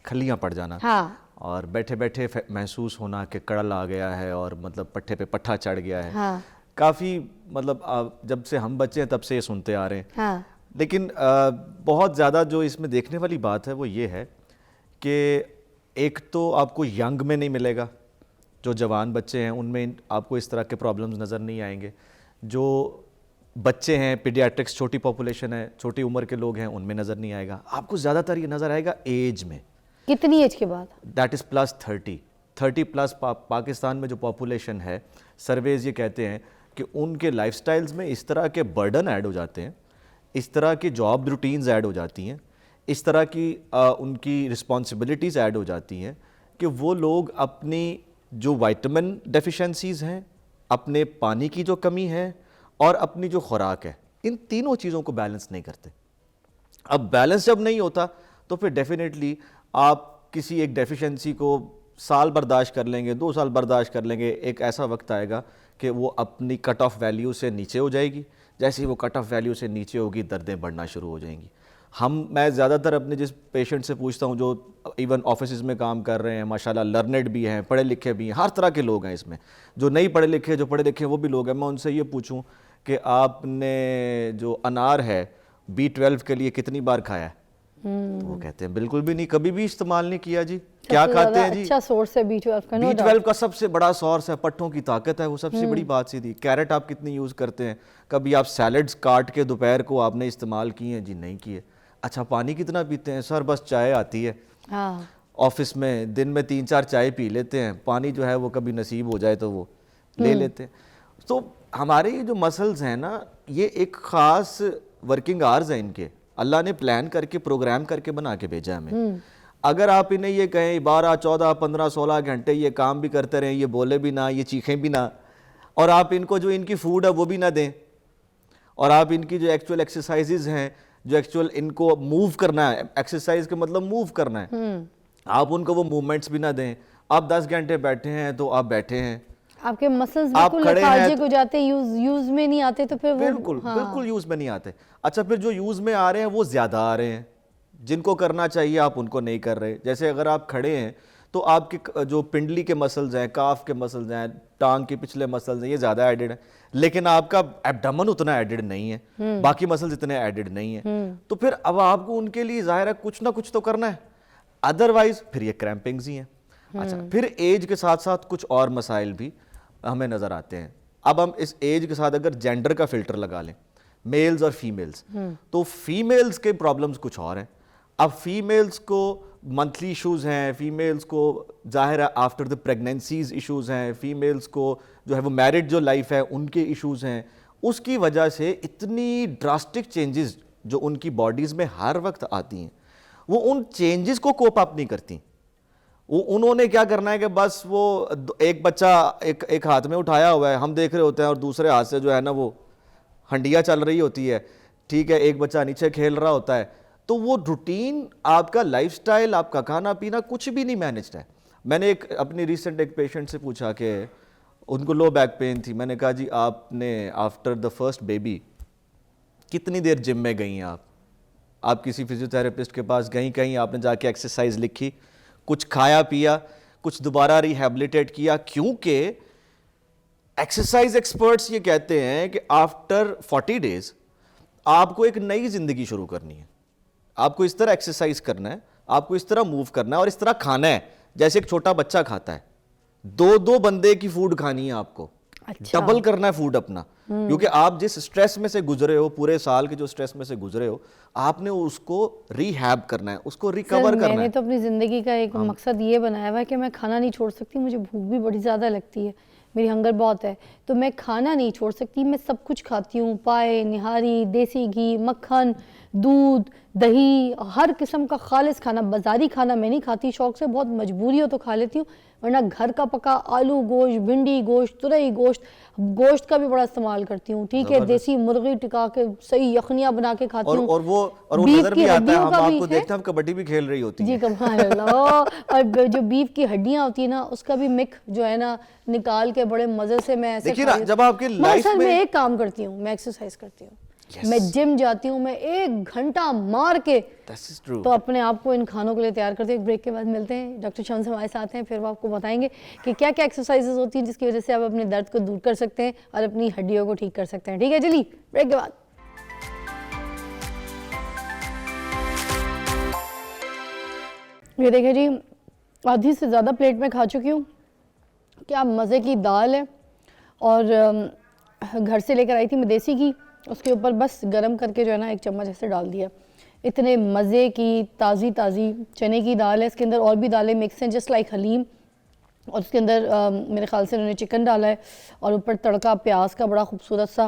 खलियाँ पड़ जाना, हाँ और बैठे बैठे महसूस होना कि कड़ल आ गया है, और मतलब पट्ठे पे पट्ठा चढ़ गया है। हाँ काफ़ी मतलब जब से हम बच्चे हैं तब से ये सुनते आ रहे हैं। हाँ लेकिन बहुत ज़्यादा जो इसमें देखने वाली बात है वो ये है कि एक तो आपको यंग में नहीं मिलेगा, जो जवान बच्चे हैं उनमें आपको इस तरह के प्रॉब्लम्स नज़र नहीं आएंगे। जो बच्चे हैं, पीडियाट्रिक्स छोटी पॉपुलेशन है, छोटी उम्र के लोग हैं, उनमें नज़र नहीं आएगा। आपको ज़्यादातर ये नज़र आएगा एज में, कितनी एज के बाद? That is +30 plus. पाकिस्तान में जो पॉपुलेशन है, सर्वेज ये कहते हैं कि उनके लाइफस्टाइल्स में इस तरह के बर्डन ऐड हो जाते हैं, इस तरह की जॉब रूटीन्स ऐड हो जाती हैं, इस तरह की उनकी रिस्पॉन्सिबिलिटीज़ ऐड हो जाती हैं कि वो लोग अपनी जो विटामिन डेफिशिएंसीज़ हैं, अपने पानी की जो कमी है, और अपनी जो खुराक है, इन तीनों चीज़ों को बैलेंस नहीं करते। अब बैलेंस जब नहीं होता तो फिर डेफिनेटली आप किसी एक डेफिशिएंसी को साल बर्दाश्त कर लेंगे, 2 साल बर्दाश्त कर लेंगे, एक ऐसा वक्त आएगा कि वो अपनी कट ऑफ वैल्यू से नीचे हो जाएगी। जैसे ही वो कट ऑफ वैल्यू से नीचे होगी, दर्दें बढ़ना शुरू हो जाएंगी। मैं ज़्यादातर अपने जिस पेशेंट से पूछता हूँ, जो इवन ऑफिस में काम कर रहे हैं, माशाल्लाह लर्नेड भी हैं, पढ़े लिखे भी हैं, हर तरह के लोग हैं इसमें, जो नहीं पढ़े लिखे, जो पढ़े लिखे वो भी लोग हैं। मैं उनसे ये पूछूं कि आपने जो अनार है B12 के लिए कितनी बार खाया है, तो वो कहते हैं बिल्कुल भी नहीं, कभी भी इस्तेमाल नहीं किया जी। क्या खाते हैं जी? अच्छा सोर्स है B12 का। B12 का सबसे बड़ा सोर्स है, पट्टों की ताकत है, वो सबसे बड़ी बात सीधी। कैरेट आप कितनी यूज़ करते हैं? कभी आप सैलड्स काट के दोपहर को आपने इस्तेमाल किए हैं जी? नहीं किए। अच्छा, पानी कितना पीते हैं? सर बस चाय आती है, हाँ ऑफिस में दिन में 3-4 चाय पी लेते हैं, पानी जो है वो कभी नसीब हो जाए तो वो ले लेते हैं। तो हमारे ये जो मसल्स हैं ना, ये एक ख़ास वर्किंग आवर्स हैं इनके, अल्लाह ने प्लान करके प्रोग्राम करके बना के भेजा हमें। अगर आप इन्हें ये कहें 12, 14, 15, 16 घंटे ये काम भी करते रहें, ये बोले भी ना, ये चीखें भी ना, और आप इनको जो इनकी फूड है वो भी ना दें, और आप इनकी जो एक्चुअल एक्सरसाइजेज हैं, जो एक्चुअल इनको मूव करना है, एक्सरसाइज का मतलब मूव करना है, आप उनको वो मूवमेंट्स भी ना दें। आप 10 घंटे बैठे हैं तो आप बैठे हैं, आपके मसल्स आप बिल्कुल खड़े हैं लेथार्जिक हो जाते हैं, यूज में नहीं आते, तो फिर वो बिल्कुल बिल्कुल यूज़ में नहीं आते। अच्छा, फिर जो यूज़ में आ रहे हैं वो ज़्यादा आ रहे हैं, जिनको करना चाहिए आप उनको नहीं कर रहे। जैसे अगर आप खड़े हैं तो आपके जो पिंडली के मसल्स हैं, काफ के मसल्स हैं, टांग के पिछले मसल्स हैं, ये ज़्यादा एडेड है, लेकिन आपका एब्डोमेन उतना एडेड नहीं है, बाकी मसल्स इतने एडेड नहीं है। तो फिर अब आपको उनके लिए ज़ाहिर है कुछ ना कुछ तो करना है, अदरवाइज फिर ये क्रैम्पिंग्स ही हैं। अच्छा, फिर एज के साथ साथ कुछ और मसाइल भी हमें नज़र आते हैं। अब हम इस एज के साथ अगर जेंडर का फिल्टर लगा लें, मेल्स और फीमेल्स, तो फीमेल्स के प्रॉब्लम्स कुछ और हैं। अब फीमेल्स को मंथली इश्यूज़ हैं, फीमेल्स को ज़ाहिर है आफ्टर द प्रेगनेंसीज इश्यूज़ हैं, फीमेल्स को जो है वो मैरिड जो लाइफ है उनके इश्यूज़ हैं। उसकी वजह से इतनी ड्रास्टिक चेंजेस जो उनकी बॉडीज़ में हर वक्त आती हैं, वो उन चेंजेस को कोप अप नहीं करती। वो उन्होंने क्या करना है कि बस वो एक बच्चा एक हाथ में उठाया हुआ है, हम देख रहे होते हैं, और दूसरे हाथ से जो है ना वो हंडिया चल रही होती है, ठीक है, एक बच्चा नीचे खेल रहा होता है। तो वो रूटीन, आपका लाइफस्टाइल, आपका खाना पीना कुछ भी नहीं मैनेज्ड है। मैंने अपनी रिसेंट एक पेशेंट से पूछा कि उनको लो बैक पेन थी, मैंने कहा जी आपने आफ्टर द फर्स्ट बेबी कितनी देर जिम में गई हैं आप? आप किसी फिजियोथेरेपिस्ट के पास गई, कहीं आपने जाके एक्सरसाइज लिखी, कुछ खाया पिया, कुछ दोबारा रिहैबिलिटेट किया, क्योंकि एक्सरसाइज एक्सपर्ट्स ये कहते हैं कि आफ्टर 40 डेज आपको एक नई जिंदगी शुरू करनी है। आपको इस तरह एक्सरसाइज करना है, आपको इस तरह मूव करना है और इस तरह खाना है जैसे एक छोटा बच्चा खाता है। 2-2 बंदे की फूड खानी है आपको। अच्छा। डबल करना है फूड अपना, क्योंकि आप जिस स्ट्रेस में से गुजरे हो, पूरे साल के जो स्ट्रेस में से गुजरे हो, आपने उसको रिहैब करना है, उसको रिकवर सर, करना मैंने है। तो अपनी ज़िंदगी का एक मकसद ये बनाया हुआ है कि मैं खाना नहीं छोड़ सकती। मुझे भूख भी बड़ी ज़्यादा लगती है, मेरी हंगर बहुत है, तो मैं खाना नहीं छोड़ सकती। मैं सब कुछ खाती हूँ, पाए, निहारी, देसी घी, मक्खन, दूध, दही, हर किस्म का खालिस खाना। बाज़ारी खाना मैं नहीं खाती, शौक से, बहुत मजबूरी हो तो खा लेती हूँ, वरना घर का पका आलू गोश्त, भिंडी गोश्त, तुरई गोश्त, गोश्त का भी बड़ा इस्तेमाल करती हूँ। ठीक है, देसी मुर्गी टिका के सही यखनियाँ बना के खाती हूँ। और वो बीफ नजर की भी आता है, हड्डियों हम का भी आपको है। देखते हैं, हम कबड्डी भी खेल रही होती जी है। कमाल अल्लाह। और जो बीफ की हड्डियां होती है ना, उसका भी मिक जो है ना निकाल के बड़े मजे से मैं ऐसे देखिए खा ना, लेती जब हूँ। आपकी मगर लाइफ सर, में मैं एक काम करती हूँ, मैं एक्सरसाइज करती हूँ। Yes. मैं जिम जाती हूँ, मैं 1 घंटा मार के This is true. तो अपने आप को इन खानों के लिए तैयार करती हूँ। एक ब्रेक के बाद मिलते हैं, डॉक्टर शम्स हमारे साथ हैं, फिर वो आपको बताएंगे कि क्या क्या एक्सरसाइजेज होती हैं जिसकी वजह से आप अपने दर्द को दूर कर सकते हैं और अपनी हड्डियों को ठीक कर सकते हैं। ठीक है, चलिए ब्रेक के बाद। ये देखिए जी, आधी से ज़्यादा प्लेट में खा चुकी हूँ। क्या मज़े की दाल है, और घर से लेकर आई थी मैं देसी घी, उसके ऊपर बस गरम करके जो है ना 1 चम्मच ऐसे डाल दिया। इतने मज़े की ताज़ी ताज़ी चने की दाल है, इसके अंदर और भी दालें मिक्स हैं जस्ट लाइक हलीम, और उसके अंदर मेरे ख्याल से उन्होंने चिकन डाला है, और ऊपर तड़का प्याज का बड़ा खूबसूरत सा,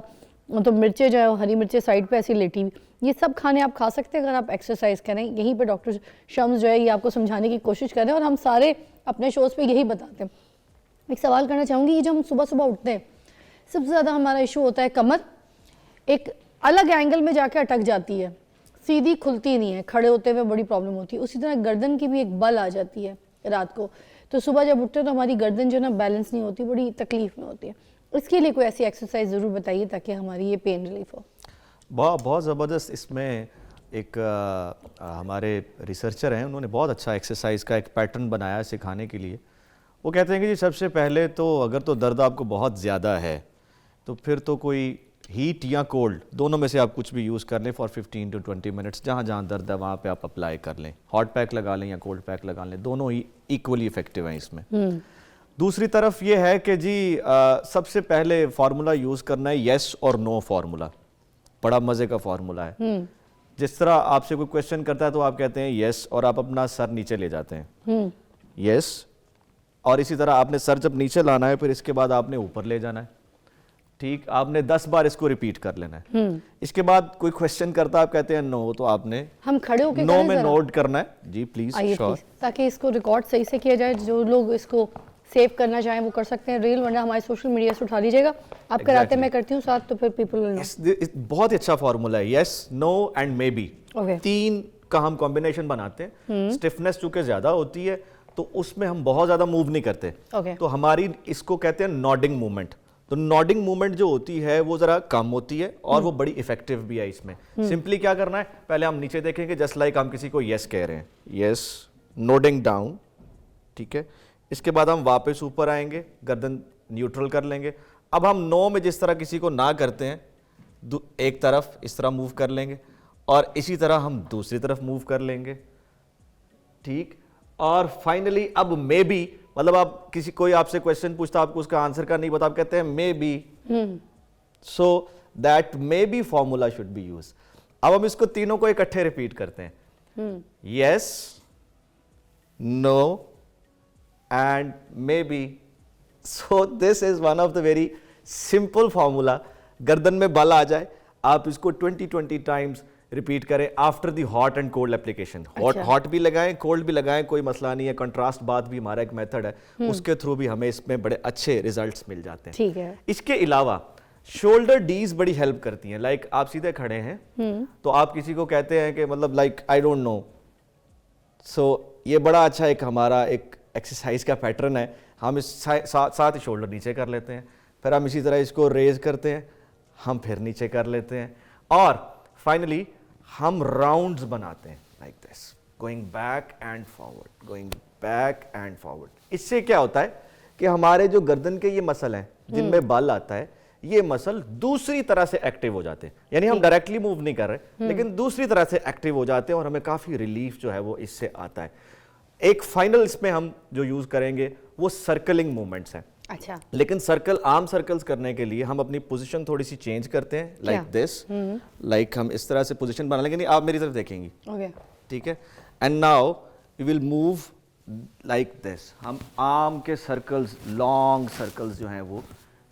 तो मिर्चें जो है हरी मिर्चें साइड पे ऐसी लेटी हुई। ये सब खाने आप खा सकते हैं अगर आप एक्सरसाइज करें। यहीं पे डॉक्टर शम्स जो है ये आपको समझाने की कोशिश कर रहे हैं, और हम सारे अपने शोज़ पे यही बताते हैं। एक सवाल करना चाहूँगी, ये जो हम सुबह सुबह उठते हैं, सबसे ज़्यादा हमारा इशू होता है कमर, एक अलग एंगल में जाके अटक जाती है, सीधी खुलती नहीं है, खड़े होते हुए बड़ी प्रॉब्लम होती है। उसी तरह गर्दन की भी एक बल आ जाती है रात को, तो सुबह जब उठते हैं तो हमारी गर्दन जो है ना बैलेंस नहीं होती, बड़ी तकलीफ में होती है। इसके लिए कोई ऐसी एक्सरसाइज ज़रूर बताइए ताकि हमारी ये पेन रिलीफ हो। बहुत ज़बरदस्त। इसमें एक हमारे रिसर्चर हैं, उन्होंने बहुत अच्छा एक्सरसाइज का एक पैटर्न बनाया है सिखाने के लिए। वो कहते हैं कि जी सबसे पहले तो अगर तो दर्द आपको बहुत ज़्यादा है तो फिर तो कोई हीट या कोल्ड दोनों में से आप कुछ भी यूज़ कर लें फॉर 15 to 20 मिनट्स। जहाँ जहाँ दर्द है वहाँ पे आप अप्लाई कर लें, हॉट पैक लगा लें या कोल्ड पैक लगा लें, दोनों ही इक्वली इफेक्टिव हैं इसमें। दूसरी तरफ ये है कि जी सबसे पहले फार्मूला यूज़ करना है येस और नो फार्मूला। बड़ा मज़े का फार्मूला है। जिस तरह आपसे कोई क्वेश्चन करता है तो आप कहते हैं येस और आप अपना सर नीचे ले जाते हैं, येस, और इसी तरह आपने सर जब नीचे लाना है फिर इसके बाद आपने ऊपर ले जाना है। ठीक, आपने 10 बार इसको रिपीट कर लेना है। इसके बाद कोई क्वेश्चन करता है आप कहते हैं नो, तो आपने हम खड़े होकर नो में नोट करना है। जी प्लीज, आइए श्योर। प्लीज, ताकि इसको रिकॉर्ड सही से किया जाए। जो लोग इसको सेव करना चाहें वो कर सकते हैं, रील, वरना हमारे सोशल मीडिया से उठा लीजिएगा। आप कराते, मैं करती हूँ साथ, तो फिर पीपल विल नो। बहुत ही अच्छा फॉर्मूला है, yes, no and maybe. Okay. 3 का हम कॉम्बिनेशन बनाते हैं। स्टिफनेस चूंकि ज्यादा होती है तो उसमें हम बहुत ज्यादा मूव नहीं करते। Okay. तो हमारी इसको कहते हैं नॉडिंग मूवमेंट। तो नॉडिंग मूवमेंट जो होती है वो जरा कम होती है और वो बड़ी इफेक्टिव भी है इसमें। सिंपली क्या करना है, पहले हम नीचे देखेंगे जस्ट लाइक हम किसी को यस कह रहे हैं, यस, नोडिंग डाउन, ठीक है। इसके बाद हम वापस ऊपर आएंगे, गर्दन न्यूट्रल कर लेंगे। अब हम नो में जिस तरह किसी को ना करते हैं, एक तरफ इस तरह मूव कर लेंगे और इसी तरह हम दूसरी तरफ मूव कर लेंगे, ठीक। और फाइनली अब मे बी, मतलब आप किसी कोई आपसे क्वेश्चन पूछता, आपको उसका आंसर का नहीं पता, आप कहते हैं maybe, so that maybe formula should be use. अब हम इसको तीनों को इकट्ठे रिपीट करते हैं, yes, no and maybe. So this is one of the very simple formula. गर्दन में बल आ जाए, आप इसको 20 टाइम्स रिपीट करें after the hot and cold application. Hot भी लगाएं, कोल्ड भी लगाएं, कोई मसला नहीं है। कंट्रास्ट बात भी हमारा एक मेथड है, उसके थ्रू भी हमें इसमें बड़े अच्छे रिजल्ट्स मिल जाते हैं। ठीक है। इसके अलावा शोल्डर डीज बड़ी हेल्प करती हैं। लाइक आप सीधे खड़े हैं तो आप किसी को कहते हैं कि मतलब लाइक आई डोंट नो, सो ये बड़ा अच्छा एक हमारा एक एक्सरसाइज का पैटर्न है। हम इस साथ ही शोल्डर नीचे कर लेते हैं, फिर हम इसी तरह इसको रेज करते हैं, हम फिर नीचे कर लेते हैं, और फाइनली हम राउंड्स बनाते हैं like this, going back and forward, going back and forward. इससे क्या होता है कि हमारे जो गर्दन के ये मसल हैं जिनमें बल आता है, ये मसल दूसरी तरह से एक्टिव हो जाते हैं। यानी हम डायरेक्टली मूव नहीं कर रहे, लेकिन दूसरी तरह से एक्टिव हो जाते हैं और हमें काफी रिलीफ जो है वो इससे आता है। एक फाइनल इसमें हम जो यूज करेंगे वो सर्कलिंग मूवमेंट्स हैं। अच्छा, लेकिन सर्कल, आर्म सर्कल्स करने के लिए हम अपनी पोजीशन थोड़ी सी चेंज करते हैं, लाइक दिस, लाइक हम इस तरह से पोजीशन बना लेंगे। नहीं, आप मेरी तरफ देखेंगी, ओके, ठीक है। And now you will move like this. हम आर्म के सर्कल्स, लॉन्ग सर्कल्स जो हैं वो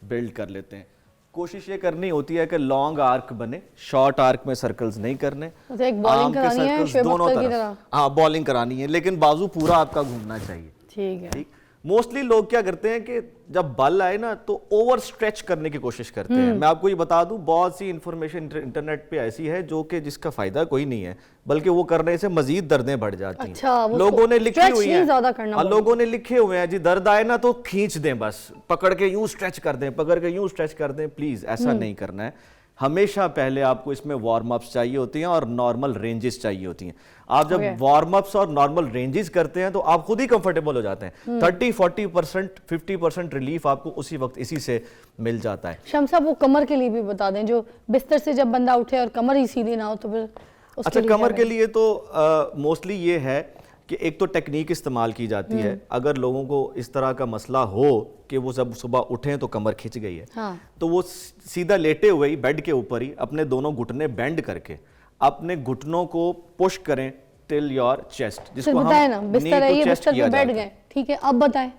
बिल्ड कर लेते हैं। कोशिश ये करनी होती है कि लॉन्ग आर्क बने, शॉर्ट आर्क में सर्कल्स नहीं करने। तो एक बॉलिंग आर्म के करानी है सर्कल्स शोएब दोनों अख्तर की तरफ, तरह। हाँ बॉलिंग करानी है, लेकिन बाजू पूरा आपका घूमना चाहिए। ठीक है। ठीक। मोस्टली लोग क्या करते हैं कि जब बल आए ना तो ओवर स्ट्रेच करने की कोशिश करते हैं। मैं आपको ये बता दूं, बहुत सी इंफॉर्मेशन इंटरनेट पे ऐसी है जो कि जिसका फायदा कोई नहीं है, बल्कि वो करने से मजीद दर्दें बढ़ जाती हैं। अच्छा, वो लोगों ने लिखी stretch हुई नहीं है, ज़्यादा करना हाँ, पड़ता। लोगों ने लिखे हुए हैं जी, दर्द आए ना तो खींच दें, बस पकड़ के यूं स्ट्रेच कर दें, पकड़ के यूं स्ट्रेच कर दें। प्लीज ऐसा नहीं करना है। हमेशा पहले आपको इसमें वार्म अप्स चाहिए होती हैं और नॉर्मल रेंजेस चाहिए होती हैं। आप जब वार्म अप्स और नॉर्मल रेंजेस करते हैं तो आप खुद ही कंफर्टेबल हो जाते हैं। 30-40%, 50% रिलीफ आपको उसी वक्त इसी से मिल जाता है। शम्स साहब, वो कमर के लिए भी बता दें, जो बिस्तर से जब बंदा उठे और कमर ही सीधी ना हो तो फिर उसके अच्छा, लिए कमर क्या के लिए तो मोस्टली ये है कि एक तो टेक्निक इस्तेमाल की जाती है। अगर लोगों को इस तरह का मसला हो कि वो जब सुबह उठें तो कमर खिंच गई है, हाँ। तो वो सीधा लेटे हुए ही बेड के ऊपर ही अपने दोनों घुटने बेंड करके अपने घुटनों को पुश करें टिल योर चेस्ट, फिर जिसको बताएं ना, हम बिस्तर है, ये बिस्तर पे किया बैठ जाता है। गए, ठीक है, अब बताएं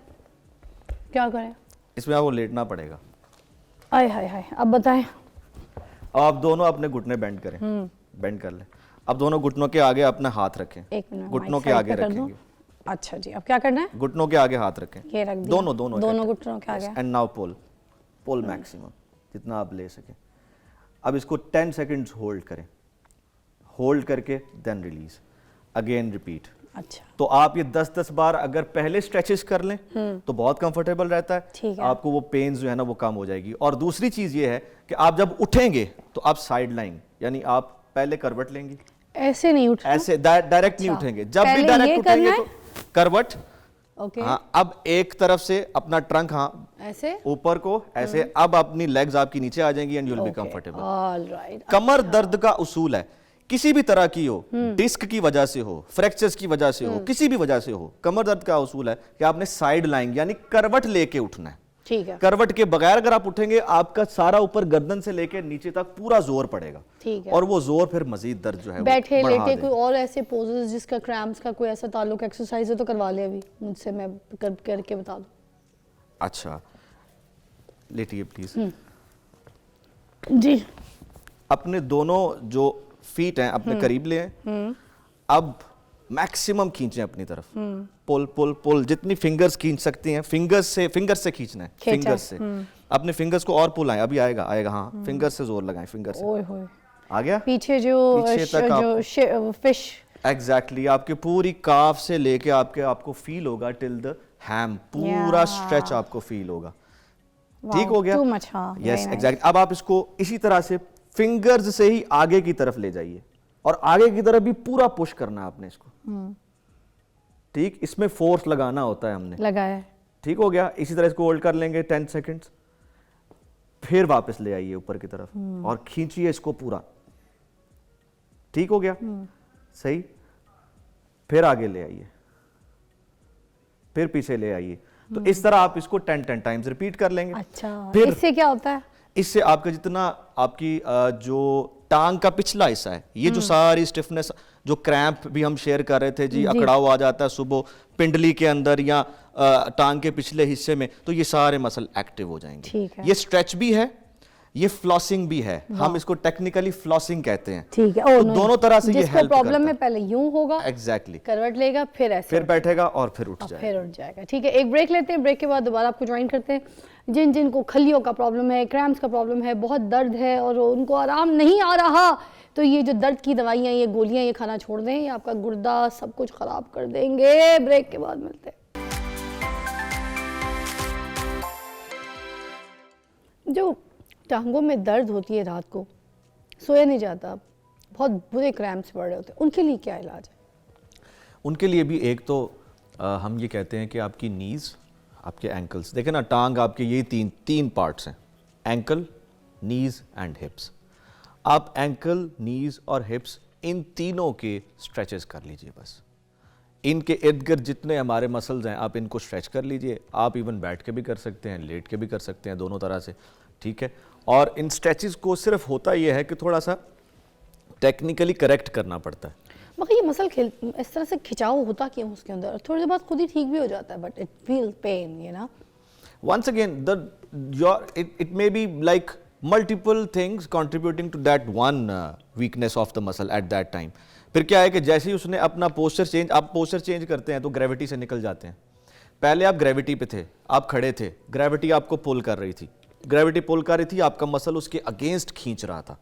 क्या करें? इसमें आपको लेटना पड़ेगा। आय हाय हाय, अब बताएं। अब आप दोनों अपने घुटने बेंड करें, बेंड कर लें। अब दोनों घुटनों के आगे अपना हाथ रखें, एक मिनट, घुटनों माइक के साइड आगे पे कर दूं। रखेंगे, अच्छा जी, अब क्या करना है? घुटनों के आगे हाथ रखें, ये रख दिया, दोनों दोनों दोनों घुटनों के आगे। And now pull, pull maximum जितना आप ले सकें। अब इसको 10 सेकंड्स होल्ड करें, होल्ड करके देन रिलीज, अगेन रिपीट। अच्छा, तो आप ये 10-10 बार अगर पहले स्ट्रेचेस कर लें तो बहुत कंफर्टेबल रहता है, ठीक है। आपको वो पेन जो है ना वो कम हो जाएगी। और दूसरी चीज ये है कि आप जब उठेंगे तो आप साइड लाइन, यानी आप पहले करवट लेंगी, ऐसे नहीं उठना, ऐसे डायरेक्ट नहीं अच्छा। उठेंगे। जब पहले भी ये डायरेक्ट उठेंगे करना तो करवट, ओके, हाँ। अब एक तरफ से अपना ट्रंक, हाँ, ऐसे, ऊपर को ऐसे। अब अपनी लेग्स आपकी नीचे आ जाएंगी and you will be comfortable. Alright. कमर दर्द का उसूल है, किसी भी तरह की हो, डिस्क की वजह से हो, फ्रैक्चर्स की वजह से हो, किसी भी वजह से हो, कमर दर्द का उसूल है कि आपने साइड लाइन यानी करवट लेके उठना है। ठीक है, करवट के बगैर अगर आप उठेंगे आपका सारा ऊपर गर्दन से लेके नीचे तक पूरा जोर पड़ेगा, ठीक है। और वो जोर फिर मजीद दर्द जो है वो बैठे बढ़ा लेटे देगा। कोई और ऐसे पोजेस जिसका क्रैम्प्स का कोई ऐसा ताल्लुक एक्सरसाइज है तो करवा ले अभी मुझसे, मैं करके बता दूं। अच्छा, लेटिए प्लीज। जी, अपने दोनों जो फीट हैं अपने करीब ले आएं। अब मैक्सिमम खींचें अपनी तरफ, पुल पुल पुल, जितनी फिंगर्स खींच सकती हैं, फिंगर्स से खींचना है, खींचा। फिंगर्स से। अपने फिंगर्स को और पुल आए, अभी आएगा आएगा, हाँ, फिंगर्स से जोर लगाएं, फिंगर से। ओए होए, आ गया पीछे जो पीछे तक जो फिश, एग्जैक्टली आपकी पूरी काफ से लेके आपको फील होगा टिल द हैम, पूरा Yeah. स्ट्रेच आपको फील होगा। ठीक हो गया? टू मच, हाँ, यस very nice. एग्जैक्ट। अब आप इसको इसी तरह से फिंगर्स से ही आगे की तरफ ले जाइए, और आगे की तरफ भी पूरा पुश करना है आपने इसको। ठीक, इसमें फोर्स लगाना होता है हमने। लगाया है। ठीक हो गया। इसी तरह इसको होल्ड कर लेंगे 10 सेकंड्स, फिर वापस ले आइए ऊपर की तरफ और खींचिए इसको पूरा। ठीक हो गया, सही। फिर आगे ले आइए, फिर पीछे ले आइए। तो इस तरह आप इसको 10 टाइम्स रिपीट कर लेंगे। अच्छा, फिर इससे क्या होता है? इससे आपका जितना आपकी जो टांग का पिछला हिस्सा है, ये जो सारी स्टिफनेस, जो क्रैम्प भी हम शेयर कर रहे थे जी, अकड़ाव आ जाता है सुबह पिंडली के अंदर या टांग के पिछले हिस्से में, तो ये सारे मसल एक्टिव हो जाएंगे। ठीक है। ये स्ट्रेच भी है, ये फ्लॉसिंग भी है। हम इसको टेक्निकली फ्लॉसिंग कहते हैं। ठीक है। तो दोनों तरह से ये जिसको हेल्प प्रॉब्लम करता है पहले यूं होगा, है। एग्जैक्टली, करवट लेगा, फिर ऐसे, फिर बैठेगा और फिर उठ और जाएगा। फिर उठ जाएगा। ठीक है, एक ब्रेक लेते हैं, ब्रेक के बाद दोबारा आपको ज्वाइन करते हैं। जिन जिनको खलियों का प्रॉब्लम है, क्रैम्प्स का प्रॉब्लम है, बहुत दर्द है और उनको आराम नहीं आ रहा, तो ये जो दर्द की दवाइयाँ, ये गोलियाँ, ये खाना छोड़ दें, ये आपका गुर्दा सब कुछ खराब कर देंगे। ब्रेक के बाद मिलते हैं। जो टांगों में दर्द होती है रात को, सोया नहीं जाता, बहुत बुरे क्रैम्प्स पड़ रहे होते हैं, उनके लिए क्या इलाज है? उनके लिए भी एक तो हम ये कहते हैं कि आपकी नीज़, आपके एंकल्स, देखें ना टांग आपके ये तीन पार्ट्स हैं, एंकल, नीज़ एंड हिप्स। आप एंकल, नीज़ और हिप्स इन तीनों के स्ट्रेचेस कर लीजिए बस। इनके इर्द गिर्द जितने हमारे मसल्स हैं आप इनको स्ट्रेच कर लीजिए। आप इवन बैठ के भी कर सकते हैं, लेट के भी कर सकते हैं, दोनों तरह से, ठीक है। और इन स्ट्रेचेस को सिर्फ होता यह है कि थोड़ा सा टेक्निकली करेक्ट करना पड़ता है। मगर ये मसल इस तरह से खिंचाव होता क्यों उसके अंदर? थोड़ी देर बाद खुद ही ठीक भी हो जाता है, but it feel pain, you know. Once again, it may be like multiple things contributing to that one weakness of the muscle at that time. फिर क्या है कि जैसे ही उसने अपना पोस्चर चेंज, आप पोस्चर चेंज करते हैं तो ग्रेविटी से निकल जाते हैं। पहले आप ग्रेविटी पे थे, आप खड़े थे, ग्रेविटी आपको पुल कर रही थी, ग्रेविटी पुल कर रही थी, आपका मसल उसके अगेंस्ट खींच रहा था,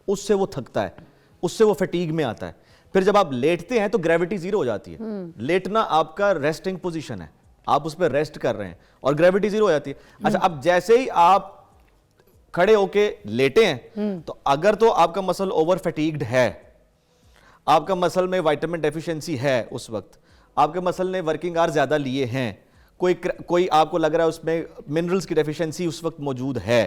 उससे वो थकता है, उससे वो फटीग में आता है। फिर जब आप लेटते हैं तो ग्रेविटी जीरो हो जाती है। लेटना आपका रेस्टिंग पोजीशन है, आप उस पर रेस्ट कर रहे हैं और ग्रेविटी जीरो हो जाती है। अच्छा, अब जैसे ही आप खड़े होके लेटे हैं तो अगर तो आपका मसल ओवर फटीग्ड है, आपका मसल में विटामिन डेफिशिएंसी है, उस वक्त आपके मसल ने वर्किंग आवर ज्यादा लिए हैं, कोई आपको लग रहा है उसमें मिनरल्स की डेफिशिएंसी उस वक्त मौजूद है,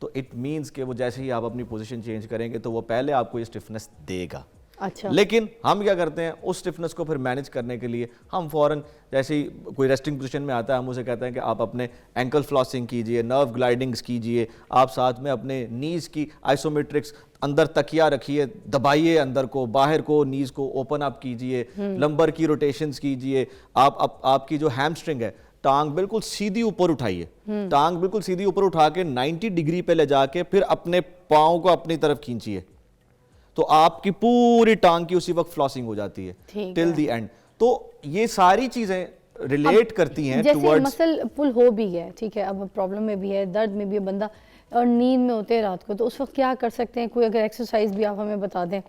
तो इट मींस कि वो जैसे ही आप अपनी पोजीशन चेंज करेंगे तो वो पहले आपको ये स्टिफनेस देगा। अच्छा। लेकिन हम क्या करते हैं, उस स्टिफनेस को फिर मैनेज करने के लिए हम फौरन जैसे ही कोई रेस्टिंग पोजीशन में आता है हम उसे कहते हैं कि आप अपने एंकल फ्लॉसिंग कीजिए, नर्व ग्लाइडिंग्स कीजिए, आप साथ में अपने नीज की आइसोमेट्रिक्स, अंदर तकिया रखिए, दबाइए अंदर को, बाहर को, नीज को ओपन अप कीजिए, लंबर की रोटेशंस कीजिए। आपकी जो हैमस्ट्रिंग है, टांग बिल्कुल सीधी ऊपर उठाइए, टांग बिल्कुल सीधी ऊपर उठा के 90 डिग्री पे ले जाके फिर अपने पाँव को अपनी तरफ खींचिए, तो आपकी पूरी टांग की उसी वक्त फ्लॉसिंग हो जाती है टिल द एंड। तो ये सारी चीजें रिलेट करती हैं जैसे मसल पुल हो भी है, ठीक है, अब प्रॉब्लम में भी है, दर्द में भी है बंदा और नींद में होते हैं रात को, तो उस वक्त क्या कर सकते हैं? कोई अगर एक्सरसाइज भी आप हमें बता दें,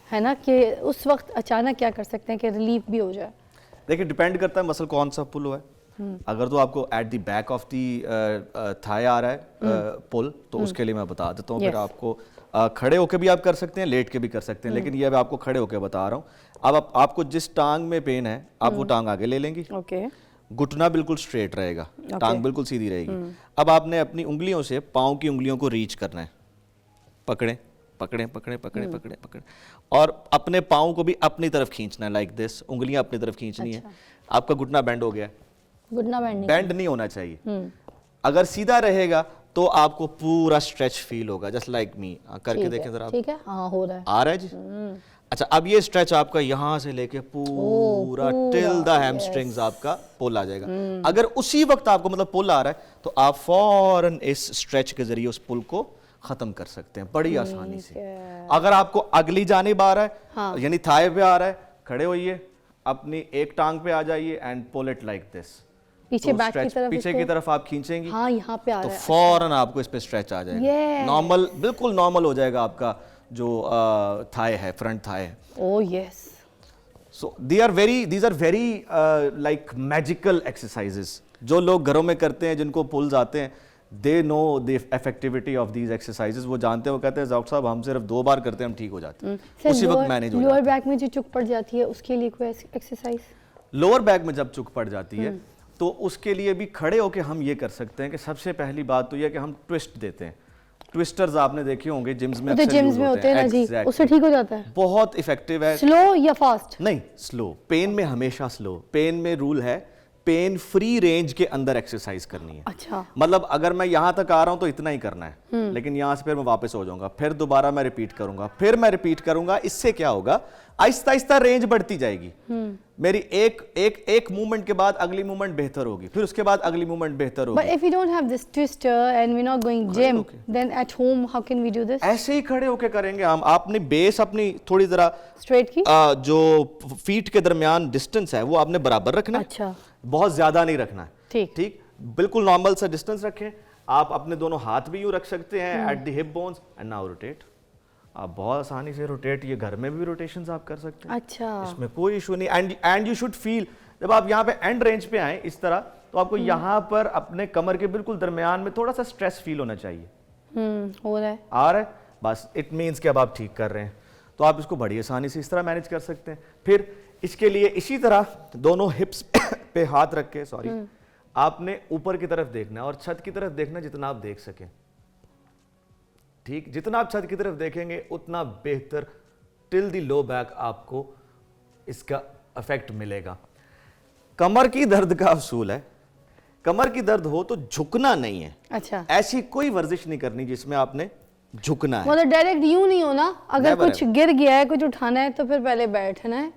है ना, कि उस वक्त अचानक क्या कर सकते हैं कि रिलीफ भी हो जाए? देखिए, डिपेंड करता है मसल कौन सा पुल हुआ है। अगर तो आपको at the back of the thigh आ रहा है पुल, तो उसके लिए मैं बता देता हूँ। फिर आपको खड़े होके भी आप कर सकते हैं, लेट के भी कर सकते हैं, लेकिन ये मैं आपको खड़े होके बता रहा हूँ। अब आपको जिस टांग में पेन है आप वो टांग आगे ले लेंगी, घुटना बिल्कुल स्ट्रेट रहेगा, टांग बिल्कुल सीधी रहेगी। अब आपने अपनी उंगलियों से पाँव की उंगलियों को रीच करना है, पकड़े पकड़े पकड़े पकड़े पकड़े पकड़े, और अपने पाँव को भी अपनी तरफ खींचना है, लाइक दिस, उंगलियां अपनी तरफ खींचनी है। आपका घुटना बैंड हो गया, घुटना बैंड नहीं होना चाहिए। अगर सीधा रहेगा तो आपको पूरा स्ट्रेच फील होगा, जस्ट लाइक मी। करके देखें जरा, ठीक है, हाँ हो रहा है, आ रहा है जी। अच्छा, अब ये स्ट्रेच आपका यहां से लेके पूरा टिल द हैमस्ट्रिंग्स आपका पुल आ जाएगा। अगर उसी वक्त आपको मतलब पुल आ रहा है तो आप फौरन इस स्ट्रेच के जरिए उस पुल को खत्म कर सकते हैं बड़ी आसानी से। अगर आपको अगली जानिब आ रहा है, हाँ, यानी थाई पे आ रहा है, खड़े होइए, अपनी एक टांग पे आ जाइए and pull it like this, पीछे तो बैक की तरफ, पीछे की तरफ आप खींचेंगी, हाँ, यहाँ पे आ तो रहा है, फौरन आपको इस पे स्ट्रेच आ जाएगा, नॉर्मल, बिल्कुल नॉर्मल हो जाएगा आपका जो थाई है, फ्रंट थाई है। Oh yes. So these are very like magical exercises जो लोग घरों में करते हैं, जिनको पुल्स आते हैं, they know the effectivity of these exercises। वो जानते हैं, वो कहते हैं डॉक्टर साहब हम सिर्फ 2 बार करते हैं, हम ठीक हो जाते हैं, उसी वक्त मैनेज हो जाता है। लोअर बैक में जो चुक पड़ जाती है उसके लिए कोई एक्सरसाइज? लोअर बैक में जब चुक पड़ जाती है तो उसके लिए भी खड़े होके हम ये कर सकते हैं कि सबसे पहली बात तो यह कि हम ट्विस्ट देते हैं। ट्विस्टर्स आपने देखे होंगे जिम्स में, तो जिम्स में होते हैं ना जी, उससे ठीक हो जाता है। बहुत इफेक्टिव है। स्लो या फास्ट? नहीं, स्लो। पेन में हमेशा स्लो। पेन में रूल है पेन फ्री रेंज के अंदर एक्सरसाइज करनी है। अच्छा। मतलब अगर मैं यहां तक आ रहा हूं तो इतना ही करना है, लेकिन यहां से फिर मैं वापस हो जाऊंगा, फिर दोबारा मैं रिपीट करूंगा, फिर मैं रिपीट करूंगा। इससे क्या होगा, आहिस्ता आहिस्ता रेंज बढ़ती जाएगी। मेरी एक मूवमेंट के बाद अगली मूवमेंट बेहतर होगी, फिर उसके बाद अगली मूवमेंट बेहतर होगी। But if we don't have this twister and we're not going gym, then at home how can we do this? ऐसे ही खड़े होके करेंगे हम। आपने बेस अपनी थोड़ी जरा स्ट्रेट की, जो फीट के दरमियान डिस्टेंस है वो आपने बराबर रखना है। अच्छा, बहुत ज्यादा नहीं रखना है। ठीक ठीक, बिल्कुल नॉर्मल सा डिस्टेंस रखें। आप अपने दोनों हाथ भी यूं रख सकते हैं at the hip bones and now rotate. आप बहुत आसानी से रोटेट, ये घर में भी रोटेशंस आप कर सकते हैं। अच्छा, इसमें कोई इशू नहीं। एंड यू शुड फील, जब आप यहाँ पे एंड रेंज पे आए इस तरह, तो आपको यहाँ पर अपने कमर के बिल्कुल दरमियान में थोड़ा सा स्ट्रेस फील होना चाहिए। हो रहा है, आ रहा है, बस इट मीन्स कि अब आप ठीक कर रहे हैं। तो आप इसको बड़ी आसानी से इस तरह मैनेज कर सकते हैं। फिर इसके लिए इसी तरह दोनों हिप्स पे हाथ रख के, सॉरी, आपने ऊपर की तरफ देखना है और छत की तरफ देखना जितना आप देख सकें। ठीक, जितना आप छत की तरफ देखेंगे उतना बेहतर टिल द लो बैक आपको इसका इफेक्ट मिलेगा। कमर की दर्द का असूल है, कमर की दर्द हो तो झुकना नहीं है। अच्छा, ऐसी कोई वर्जिश नहीं करनी जिसमें आपने झुकना है। मतलब डायरेक्ट यूं नहीं होना, अगर Never कुछ गिर गया है, कुछ उठाना है तो फिर पहले बैठना है,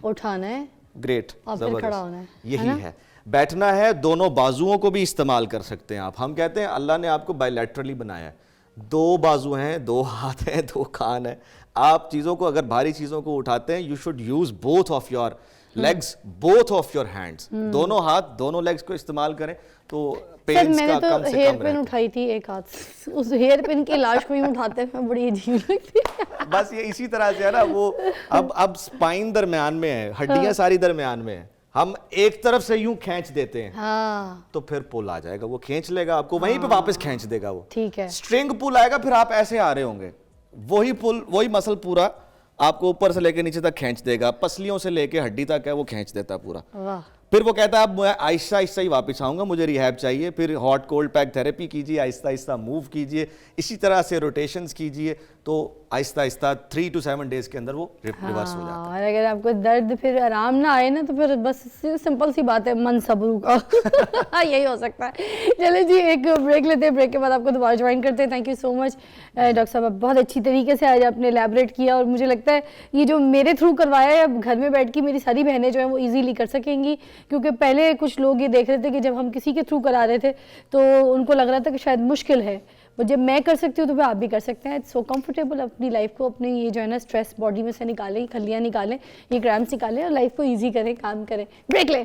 उठाना है ग्रेट, और फिर खड़ा होना है। यही है, बैठना है। दोनों बाजुओं को भी इस्तेमाल कर सकते हैं आप। हम कहते हैं अल्लाह ने आपको बायलैटरली बनाया है, 2 बाजू हैं, 2 हाथ हैं, 2 कान है। आप चीज़ों को, अगर भारी चीज़ों को उठाते हैं, you should use both of your legs, both of your hands, दोनों हाथ, दोनों लेग्स को इस्तेमाल करें तो सर पेन्स मैंने का तो कम से हेयर कम पिन रहता उठाई थी एक हाथ से, उस हेयर पिन की लाश को ही उठाते हैं, बड़ी अजीब लगती है। है। बस ये इसी तरह से है ना, वो अब स्पाइन दरमियान में है, हड्डियां सारी दरमियान में है, हम एक तरफ से यूं खींच देते हैं हाँ तो फिर पुल आ जाएगा, वो खींच लेगा आपको, वहीं पे वापस खींच देगा वो। ठीक है, स्ट्रिंग पुल आएगा, फिर आप ऐसे आ रहे होंगे, वही पुल, वही मसल पूरा आपको ऊपर से लेके नीचे तक खींच देगा, पसलियों से लेके हड्डी तक है वो खींच देता है पूरा। वाह, फिर वो कहता है अब मैं आहिस्ता आहिस्ता ही वापस आऊंगा, मुझे रिहैब चाहिए। फिर हॉट कोल्ड पैक थेरेपी कीजिए, आहिस्ता आहिस्ता मूव कीजिए, इसी तरह से रोटेशंस कीजिए, तो आहिस्ता आहिस्ता 3 to 7 डेज के अंदर वो रिवर्स हो जाता है। हाँ, और अगर आपको दर्द फिर आराम ना आए ना तो फिर बस सिंपल सी बात है, मन सबरू का यही हो सकता है। चलिए जी, एक ब्रेक लेते हैं, ब्रेक के बाद आपको दोबारा ज्वाइन करते हैं। Thank you so much doctor साहब, बहुत अच्छी तरीके से आज आपने एलैबोरेट किया, और मुझे लगता है ये जो मेरे थ्रू करवाया है, अब घर में बैठ के मेरी सारी बहनें जो हैं वो ईजीली कर सकेंगी, क्योंकि पहले कुछ लोग ये देख रहे थे कि जब हम किसी के थ्रू करा रहे थे तो उनको लग रहा था कि शायद मुश्किल है, वो जब मैं कर सकती हूँ तो फिर आप भी कर सकते हैं। सो कंफर्टेबल अपनी लाइफ को, अपनी ये जो है ना स्ट्रेस बॉडी में से निकालें, खलियाँ निकालें, ये क्रैम्प्स निकालें और लाइफ को ईजी करें, काम करें। ब्रेक ले।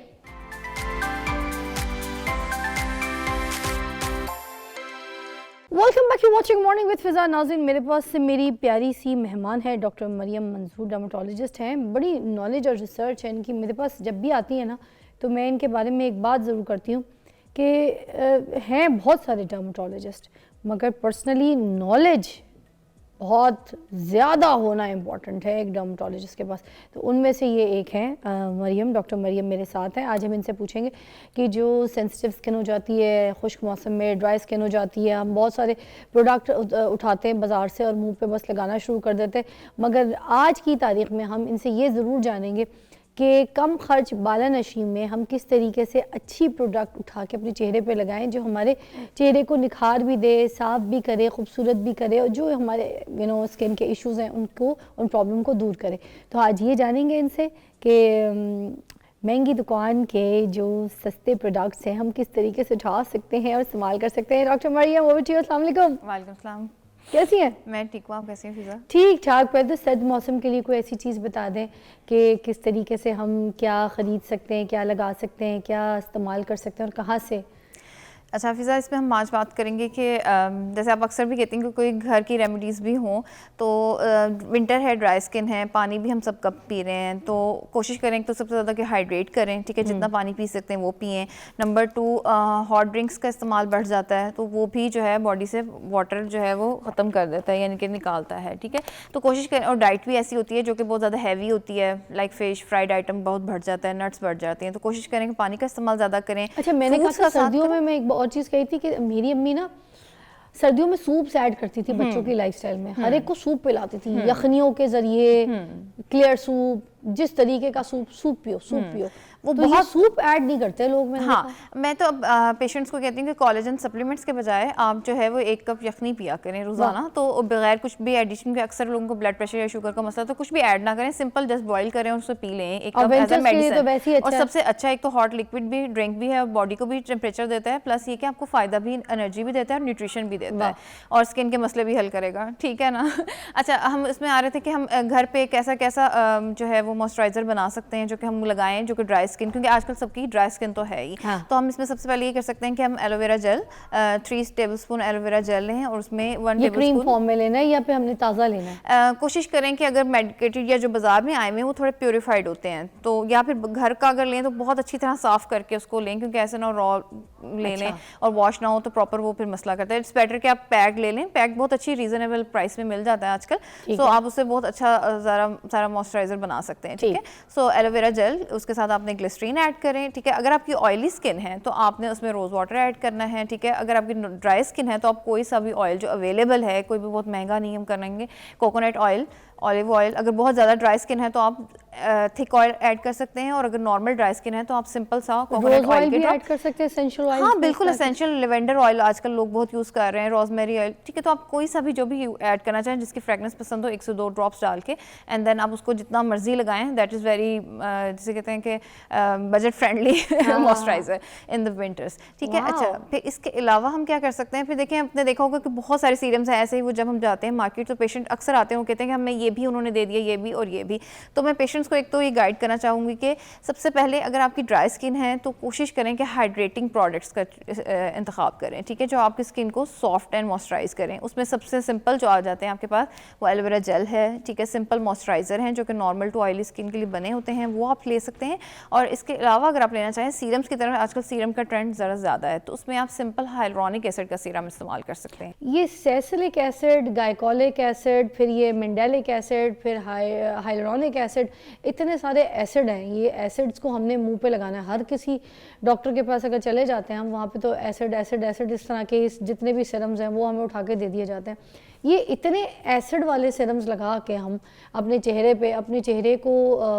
Welcome back to watching morning with Fiza. नाज़रीन, मेरे पास से मेरी प्यारी सी मेहमान है, डॉक्टर मरियम मंजूर, डर्मेटोलॉजिस्ट हैं। बड़ी नॉलेज और रिसर्च है इनकी, मेरे पास जब भी आती है ना तो मैं इनके बारे में एक बात ज़रूर करती हूँ कि हैं बहुत सारे डर्मेटोलॉजिस्ट, मगर पर्सनली नॉलेज बहुत ज़्यादा होना इम्पॉर्टेंट है एक डर्मेटोलॉजिस्ट के पास। तो उनमें से ये एक हैं मरियम, डॉक्टर मरियम मेरे साथ हैं। आज हम इनसे पूछेंगे कि जो सेंसिटिव स्किन हो जाती है खुश्क मौसम में, ड्राई स्किन हो जाती है, हम बहुत सारे प्रोडक्ट उठाते हैं बाज़ार से और मुंह पे बस लगाना शुरू कर देते हैं, मगर आज की तारीख़ में हम इनसे ये ज़रूर जानेंगे कि कम खर्च बाला नशी में हम किस तरीके से अच्छी प्रोडक्ट उठा के अपने चेहरे पे लगाएं जो हमारे चेहरे को निखार भी दे, साफ भी करे, खूबसूरत भी करे, और जो हमारे स्किन के इश्यूज़ हैं उनको, उन प्रॉब्लम को दूर करे। तो आज ये जानेंगे इनसे कि महंगी दुकान के जो सस्ते प्रोडक्ट्स हैं हम किस तरीके से उठा सकते हैं और इस्तेमाल कर सकते हैं। Doctor Mariam, over to you. अस्सलाम वालेकुम। वालेकुम सलाम। कैसी हैं? मैं ठीक हूँ, आप कैसी हैं फिजा? ठीक ठाक। पहले तो सर्द मौसम के लिए कोई ऐसी चीज़ बता दें कि किस तरीके से हम क्या ख़रीद सकते हैं, क्या लगा सकते हैं, क्या इस्तेमाल कर सकते हैं और कहाँ से। अच्छा फिज़ा, इसमें हम आज बात करेंगे कि जैसे आप अक्सर भी कहते हैं कि कोई घर की रेमेडीज़ भी हों, तो विंटर है, ड्राई स्किन है, पानी भी हम सब कप पी रहे हैं, तो कोशिश करें तो सबसे ज़्यादा कि हाइड्रेट करें, ठीक है, जितना पानी पी सकते हैं वो पिएं। नंबर 2, हॉट ड्रिंक्स का इस्तेमाल बढ़ जाता है, तो वो भी जो है बॉडी से वाटर जो है वो ख़त्म कर देता है, यानी कि निकालता है, ठीक है। तो कोशिश करें, और डाइट भी ऐसी होती है जो कि बहुत ज़्यादा हैवी होती है, लाइक फिश, फ्राइड आइटम बहुत बढ़ जाता है, नट्स बढ़ जाते हैं, तो कोशिश करें कि पानी का इस्तेमाल ज़्यादा करें। अच्छा, मैंने कहा सर्दियों में मैं एक और चीज़ कही थी कि मेरी अम्मी ना सर्दियों में सूप्स ऐड करती थी बच्चों की लाइफस्टाइल में, हर एक को सूप पिलाती थी, यखनियों के जरिए, क्लियर सूप, जिस तरीके का सूप पियो, सूप पियो। वो तो बहुत सूप ऐड नहीं करते लोग। मैंने हाँ, मैं तो अब पेशेंट्स को कहती हूँ कि कोलेजन सप्लीमेंट्स के बजाय आप जो है वो 1 कप यखनी पिया करें रोजाना, तो बगैर कुछ भी एडिशन के। अक्सर लोगों को ब्लड प्रेशर या शुगर का मसला, तो कुछ भी ऐड ना करें, सिंपल जस्ट बॉईल करें और उसको पी लें 1 कप एज अ मेडिसिन। और सबसे अच्छा एक तो हॉट लिक्विड भी, ड्रिंक भी है, बॉडी को भी टेम्परेचर देता है, प्लस ये कि आपको फायदा भी, एनर्जी भी देता है और न्यूट्रिशन भी देता है, और स्किन के मसले भी हल करेगा, ठीक है ना। अच्छा, हम इसमें आ रहे थे कि हम घर पे कैसा कैसा जो है वो मॉइस्चराइजर बना सकते हैं जो कि हम लगाएं, जो कि ड्राई स्किन, क्योंकि आजकल सबकी ड्राई स्किन तो है ही, हाँ। तो हम इसमें सबसे पहले ये कर सकते हैं कि हम aloe vera gel 3 tablespoon aloe vera gel लें और उसमें 1 ये क्रीम टेबलस्पून फॉर्म में लेना है या फिर हमने ताज़ा लेना है? कोशिश करें कि अगर मेडिकेटेड या जो बाजार में आए हुए हैं वो थोड़े प्योरीफाइड होते हैं, तो या फिर घर का अगर लें तो बहुत अच्छी तरह साफ करके उसको लें, क्योंकि ऐसे ना रॉ ले लें और वॉश ना हो तो प्रॉपर वो फिर मसला करता है। इट्स बेटर कि आप पैक ले लें, पैक बहुत अच्छी रीजनेबल प्राइस में मिल जाता है आजकल, सो आप उससे बहुत अच्छा सारा मॉइस्चराइजर बना सकते हैं, ठीक है। सो एलोवेरा जेल, उसके साथ आपने ग्लिसरीन ऐड करें, ठीक है। अगर आपकी ऑयली स्किन है तो आपने उसमें रोज़ वाटर ऐड करना है, ठीक है। अगर आपकी ड्राई स्किन है तो आप कोई सा भी ऑयल जो अवेलेबल है, कोई भी बहुत महंगा नहीं हम करेंगे, कोकोनट ऑयल, ऑलिव ऑयल। अगर बहुत ज़्यादा ड्राई स्किन है तो आप थिक ऑयल ऐड कर सकते हैं, और अगर नॉर्मल ड्राई स्किन है तो आप सिंपल सा कोकोनट ऑयल भी ऐड कर सकते हैं, एसेंशियल ऑयल। हाँ बिल्कुल, एसेंशियल लेवेंडर ऑयल आजकल लोग बहुत यूज़ कर रहे हैं, रोजमेरी ऑयल, ठीक है। तो आप कोई सा भी जो भी ऐड करना चाहें जिसकी फ्रेगनेंस पसंद हो, 1 से 2 ड्रॉप्स डाल के, एंड देन आप उसको जितना मर्जी लगाएं। दैट इज़ वेरी जिसे कहते हैं कि budget friendly moisturiser in the winters, ठीक है। अच्छा, फिर इसके अलावा हम क्या कर सकते हैं, फिर देखें आपने देखा होगा कि बहुत सारे सीरम्स हैं ऐसे ही, वो जब हम जाते हैं मार्केट तो पेशेंट अक्सर आते हैं, वो कहते हैं कि हमें ये भी उन्होंने दे दिया, ये भी और ये भी। तो मैं पेशेंट्स को एक तो ये गाइड करना चाहूँगी कि सबसे पहले अगर आपकी ड्राई स्किन है तो कोशिश करें कि हाइड्रेटिंग प्रोडक्ट्स का इंतखाब करें, ठीक है, जो आपकी स्किन को सॉफ्ट एंड मॉइस्चराइज करें। उसमें सबसे सिंपल जो आ जाते हैं आपके पास वो एलोवेरा जेल है, ठीक है। सिंपल मॉइस्चराइजर हैं जो कि नॉर्मल टू ऑयली स्किन के लिए बने होते हैं, वो आप ले सकते हैं। और इसके अलावा अगर आप लेना चाहें सीरम्स की तरफ, आजकल सीरम का ट्रेंड ज़रा ज़्यादा है, तो उसमें आप सिंपल हाइलुरोनिक एसिड का सीरम इस्तेमाल कर सकते हैं। ये सैलिसिलिक एसिड, गाइकोलिक एसिड, फिर ये मेंडेलिक एसिड, फिर हाइलुरोनिक एसिड, इतने सारे एसिड हैं। ये एसिड्स को हमने मुंह पे लगाना है। हर किसी डॉक्टर के पास अगर चले जाते हैं हम, वहाँ पे तो एसिड एसिड एसिड इस तरह के जितने भी सिरम्स हैं वो हमें उठा के दे दिए जाते हैं। ये इतने एसिड वाले सिरम्स लगा के हम अपने चेहरे पे अपने चेहरे को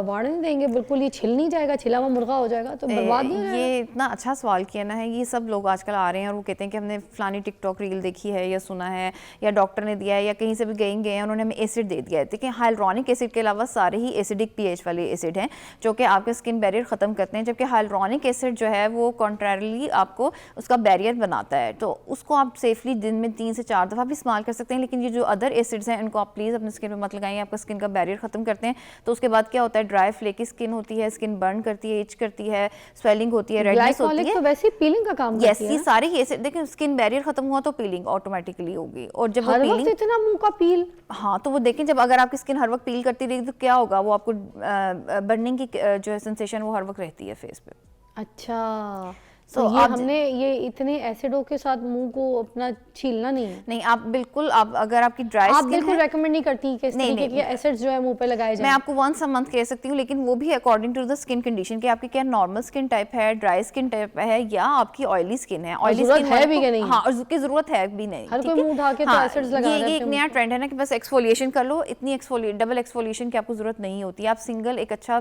वाड़ नहीं देंगे, बिल्कुल ये छिल नहीं जाएगा, छिला हुआ मुर्गा हो जाएगा, तो बर्बाद नहीं हो जाएगा। ये इतना अच्छा सवाल किया ना है। ये सब लोग आजकल आ रहे हैं और वो कहते हैं कि हमने फलानी टिकटॉक रील देखी है या सुना है या डॉक्टर ने दिया है या कहीं से भी गए हैं, उन्होंने हमें एसिड दे दिया है। देखिए, हाइलुरोनिक एसिड के अलावा सारे ही एसिडिक पीएच वाले एसिड हैं जो कि आपके स्किन बैरियर ख़त्म करते हैं, जबकि हाइलुरोनिक एसिड जो है वो कॉन्ट्रेरली आपको उसका बैरियर बनाता है। तो उसको आप सेफली दिन में 3 से 4 दफ़ा भी इस्तेमाल कर सकते हैं, लेकिन ये जो अदर एसिड्स हैं इनको आप प्लीज़ अपने स्किन पे मत लगाइए, आपका स्किन का बैरियर ख़त्म करते हैं। तो उसके बाद क्या होता है, ड्राई फ्लेकी स्किन होती है, स्किन बर्न करती है, इच करती है, स्वेलिंग होती है, रेडनेस होती है। तो वैसे पीलिंग का काम यस, करती है। ये सारे ही एसिड, देखिए स्किन बैरियर खत्म हुआ तो पीलिंग ऑटोमेटिकली होगी, और जब वो हर वक्त पीलिंग, इतना मुंह का पील, हाँ तो वो देखें जब अगर आपकी स्किन हर वक्त पील करती रहेगी तो क्या होगा, वो आपको बर्निंग की जो है सेंसेशन वो हर वक्त रहती है फेस पे। अच्छा, So, तो ये आप हमने ये इतने एसिडों के साथ मुंह को अपना छीलना नहीं है। नहीं, आप बिल्कुल, आप अगर आपकी ड्राई आप स्किन बिल्कुल है, रेकमेंड नहीं करती कि इस तरीके के एसिड्स जो है मुंह पे लगाए जाएं। मैं आपको वंस अ मंथ कह सकती हूँ, लेकिन वो भी according to the skin condition कि आपकी क्या नॉर्मल स्किन टाइप है, ड्राई स्किन टाइप है, या आपकी ऑयली स्किन है। ऑयली स्किन है भी कि नहीं? हाँ, और उसकी जरूरत है भी नहीं। हर कोई मुंह उठा के तो एसिड्स लगा रहा है। ये एक नया ट्रेंड है ना कि बस एक्सफोलिएशन कर लो, इतनी डबल एक्सफोलिएशन की आपको जरूरत नहीं होती। आप सिंगल एक अच्छा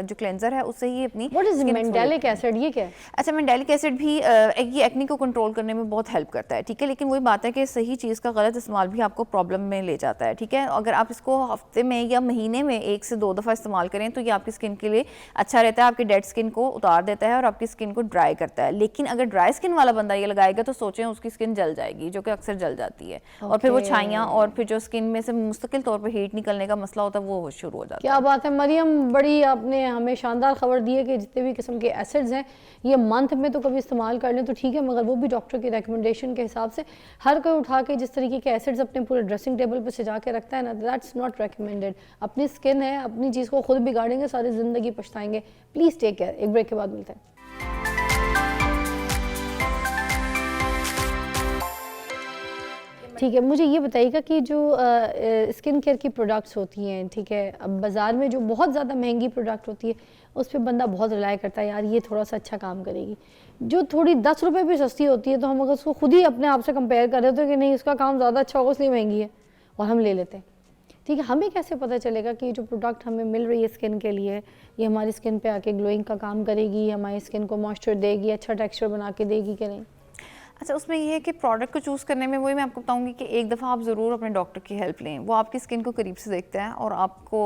जो क्लेंजर है उससे ही अपनी व्हाट इज मेंडेलिक एसिड, ये क्या है? अच्छा, मेंडेलिक एसिड भी ये एक्ने को कंट्रोल करने में बहुत हेल्प करता है, ठीक है। लेकिन वही बात है कि सही चीज़ का गलत इस्तेमाल भी आपको प्रॉब्लम में ले जाता है, ठीक है। अगर आप इसको हफ्ते में या महीने में 1 से 2 दफ़ा इस्तेमाल करें तो ये आपकी स्किन के लिए अच्छा रहता है, आपकी डेड स्किन को उतार देता है और आपकी स्किन को ड्राई करता है। लेकिन अगर ड्राई स्किन वाला बंदा ये लगाएगा तो सोचें उसकी स्किन जल जाएगी, जो कि अक्सर जल जाती है, और फिर वो छाइयाँ और फिर जो स्किन में से मुस्तकिल तौर पर हीट निकलने का मसला होता है वो शुरू हो जाता है। क्या बात है मरियम, बड़ी आपने हमें शानदार खबर दी है कि जितने भी किस्म के एसिड्स हैं ये मंथ में तो कभी इस्तेमाल कर लें तो ठीक है, मगर वो भी डॉक्टर की रिकमेंडेशन के हिसाब से। हर कोई उठा के जिस तरीके के एसिड्स अपने पूरे ड्रेसिंग टेबल पे सजा के रखता है ना, दैट्स नॉट रिकमेंडेड। अपनी स्किन है, अपनी चीज़ को खुद बिगाड़ेंगे, सारी ज़िंदगी पछताएंगे। Please take care. एक ब्रेक के बाद मिलते हैं। ठीक है, मुझे ये बताइएगा कि जो स्किन केयर की प्रोडक्ट्स होती हैं, ठीक है, अब बाज़ार में जो बहुत ज़्यादा महंगी प्रोडक्ट होती है उस पर बंदा बहुत रिलाई करता है, यार ये थोड़ा सा अच्छा काम करेगी। जो थोड़ी 10 रुपये भी सस्ती होती है तो हम अगर उसको खुद ही अपने आप से कंपेयर कर रहे होते हैं कि नहीं उसका काम ज़्यादा अच्छा होगा इसलिए महंगी है, और हम ले लेते हैं। ठीक है, हमें कैसे पता चलेगा कि जो प्रोडक्ट हमें मिल रही है स्किन के लिए ये हमारी स्किन पे आके ग्लोइंग का काम करेगी, हमारी स्किन को मॉइस्चर देगी, अच्छा टेक्सचर बना के देगी कि नहीं? अच्छा, उसमें ये है कि प्रोडक्ट को चूज़ करने में वही मैं आपको बताऊंगी कि एक दफ़ा आप ज़रूर अपने डॉक्टर की हेल्प लें। वो आपकी स्किन को करीब से देखता है और आपको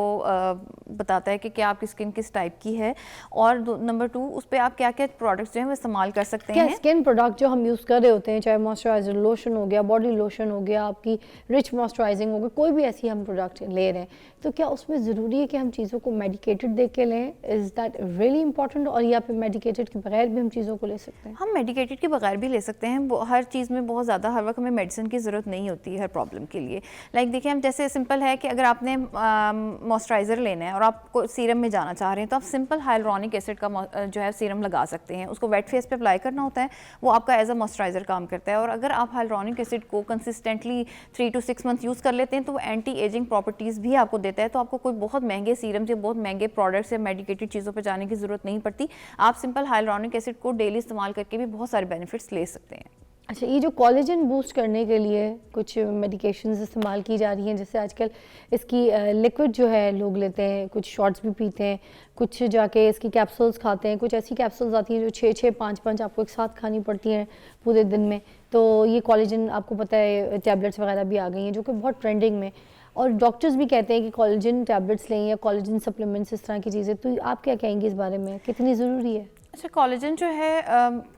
बताता है कि क्या आपकी स्किन किस टाइप की है, और नंबर 2 उस पर आप क्या क्या प्रोडक्ट्स जो हैं वो इस्तेमाल कर सकते क्या हैं। स्किन प्रोडक्ट जो हम यूज़ कर रहे होते हैं, चाहे मॉइस्चराइजर लोशन हो गया, बॉडी लोशन हो गया, आपकी रिच मॉइस्चराइजिंग हो गया, कोई भी ऐसी हम प्रोडक्ट ले रहे हैं, तो क्या उसमें ज़रूरी है कि हम चीज़ों को मेडिकेटेड देख के लें? इज़ दैट रियली इंपॉर्टेंट, और या फिर मेडिकेटेड के बगैर भी हम चीज़ों को ले सकते हैं? हम मेडिकेटेड के बगैर भी ले सकते हैं। हर चीज़ में बहुत ज़्यादा हर वक्त हमें मेडिसिन की ज़रूरत नहीं होती हर प्रॉब्लम के लिए। लाइक देखिए, हम जैसे सिंपल है कि अगर आपने मॉइस्चराइज़र लेना है और आपको सीरम में जाना चाह रहे हैं, तो आप सिंपल हाइलुरोनिक एसिड का जो है सीरम लगा सकते हैं। उसको वेट फेस पे अप्लाई करना होता है, वो आपका एज अ मॉइस्चराइज़र काम करता है। और अगर आप हाइलुरोनिक एसिड को कंसिस्टेंटली 3 to 6 मंथ यूज़ कर लेते हैं, तो वो एंटी एजिंग प्रॉपर्टीज़ भी आपको देता है। तो आपको कोई बहुत महंगे सीरम या बहुत महंगे प्रोडक्ट्स या मेडिकेटेड चीज़ों पर जाने की ज़रूरत नहीं पड़ती। आप सिंपल हाइलुरोनिक एसिड को डेली इस्तेमाल करके भी बहुत सारे बेनिफिट्स ले सकते हैं। अच्छा, ये जो कोलेजन बूस्ट करने के लिए कुछ मेडिकेशंस इस्तेमाल की जा रही हैं, जैसे आजकल इसकी लिक्विड जो है लोग लेते हैं, कुछ शॉट्स भी पीते हैं, कुछ जाके इसकी कैप्सूल्स खाते हैं, कुछ ऐसी कैप्सूल्स आती हैं जो 6-6, 5-5 आपको एक साथ खानी पड़ती हैं पूरे दिन में। तो ये कोलेजन आपको पता है टैबलेट्स वगैरह भी आ गई हैं जो कि बहुत ट्रेंडिंग में, और डॉक्टर्स भी कहते हैं कि कोलेजन टैबलेट्स लें या कोलेजन सप्लीमेंट्स, इस तरह की चीज़ें। तो आप क्या कहेंगे इस बारे में, कितनी ज़रूरी है? अच्छा, कोलेजन जो है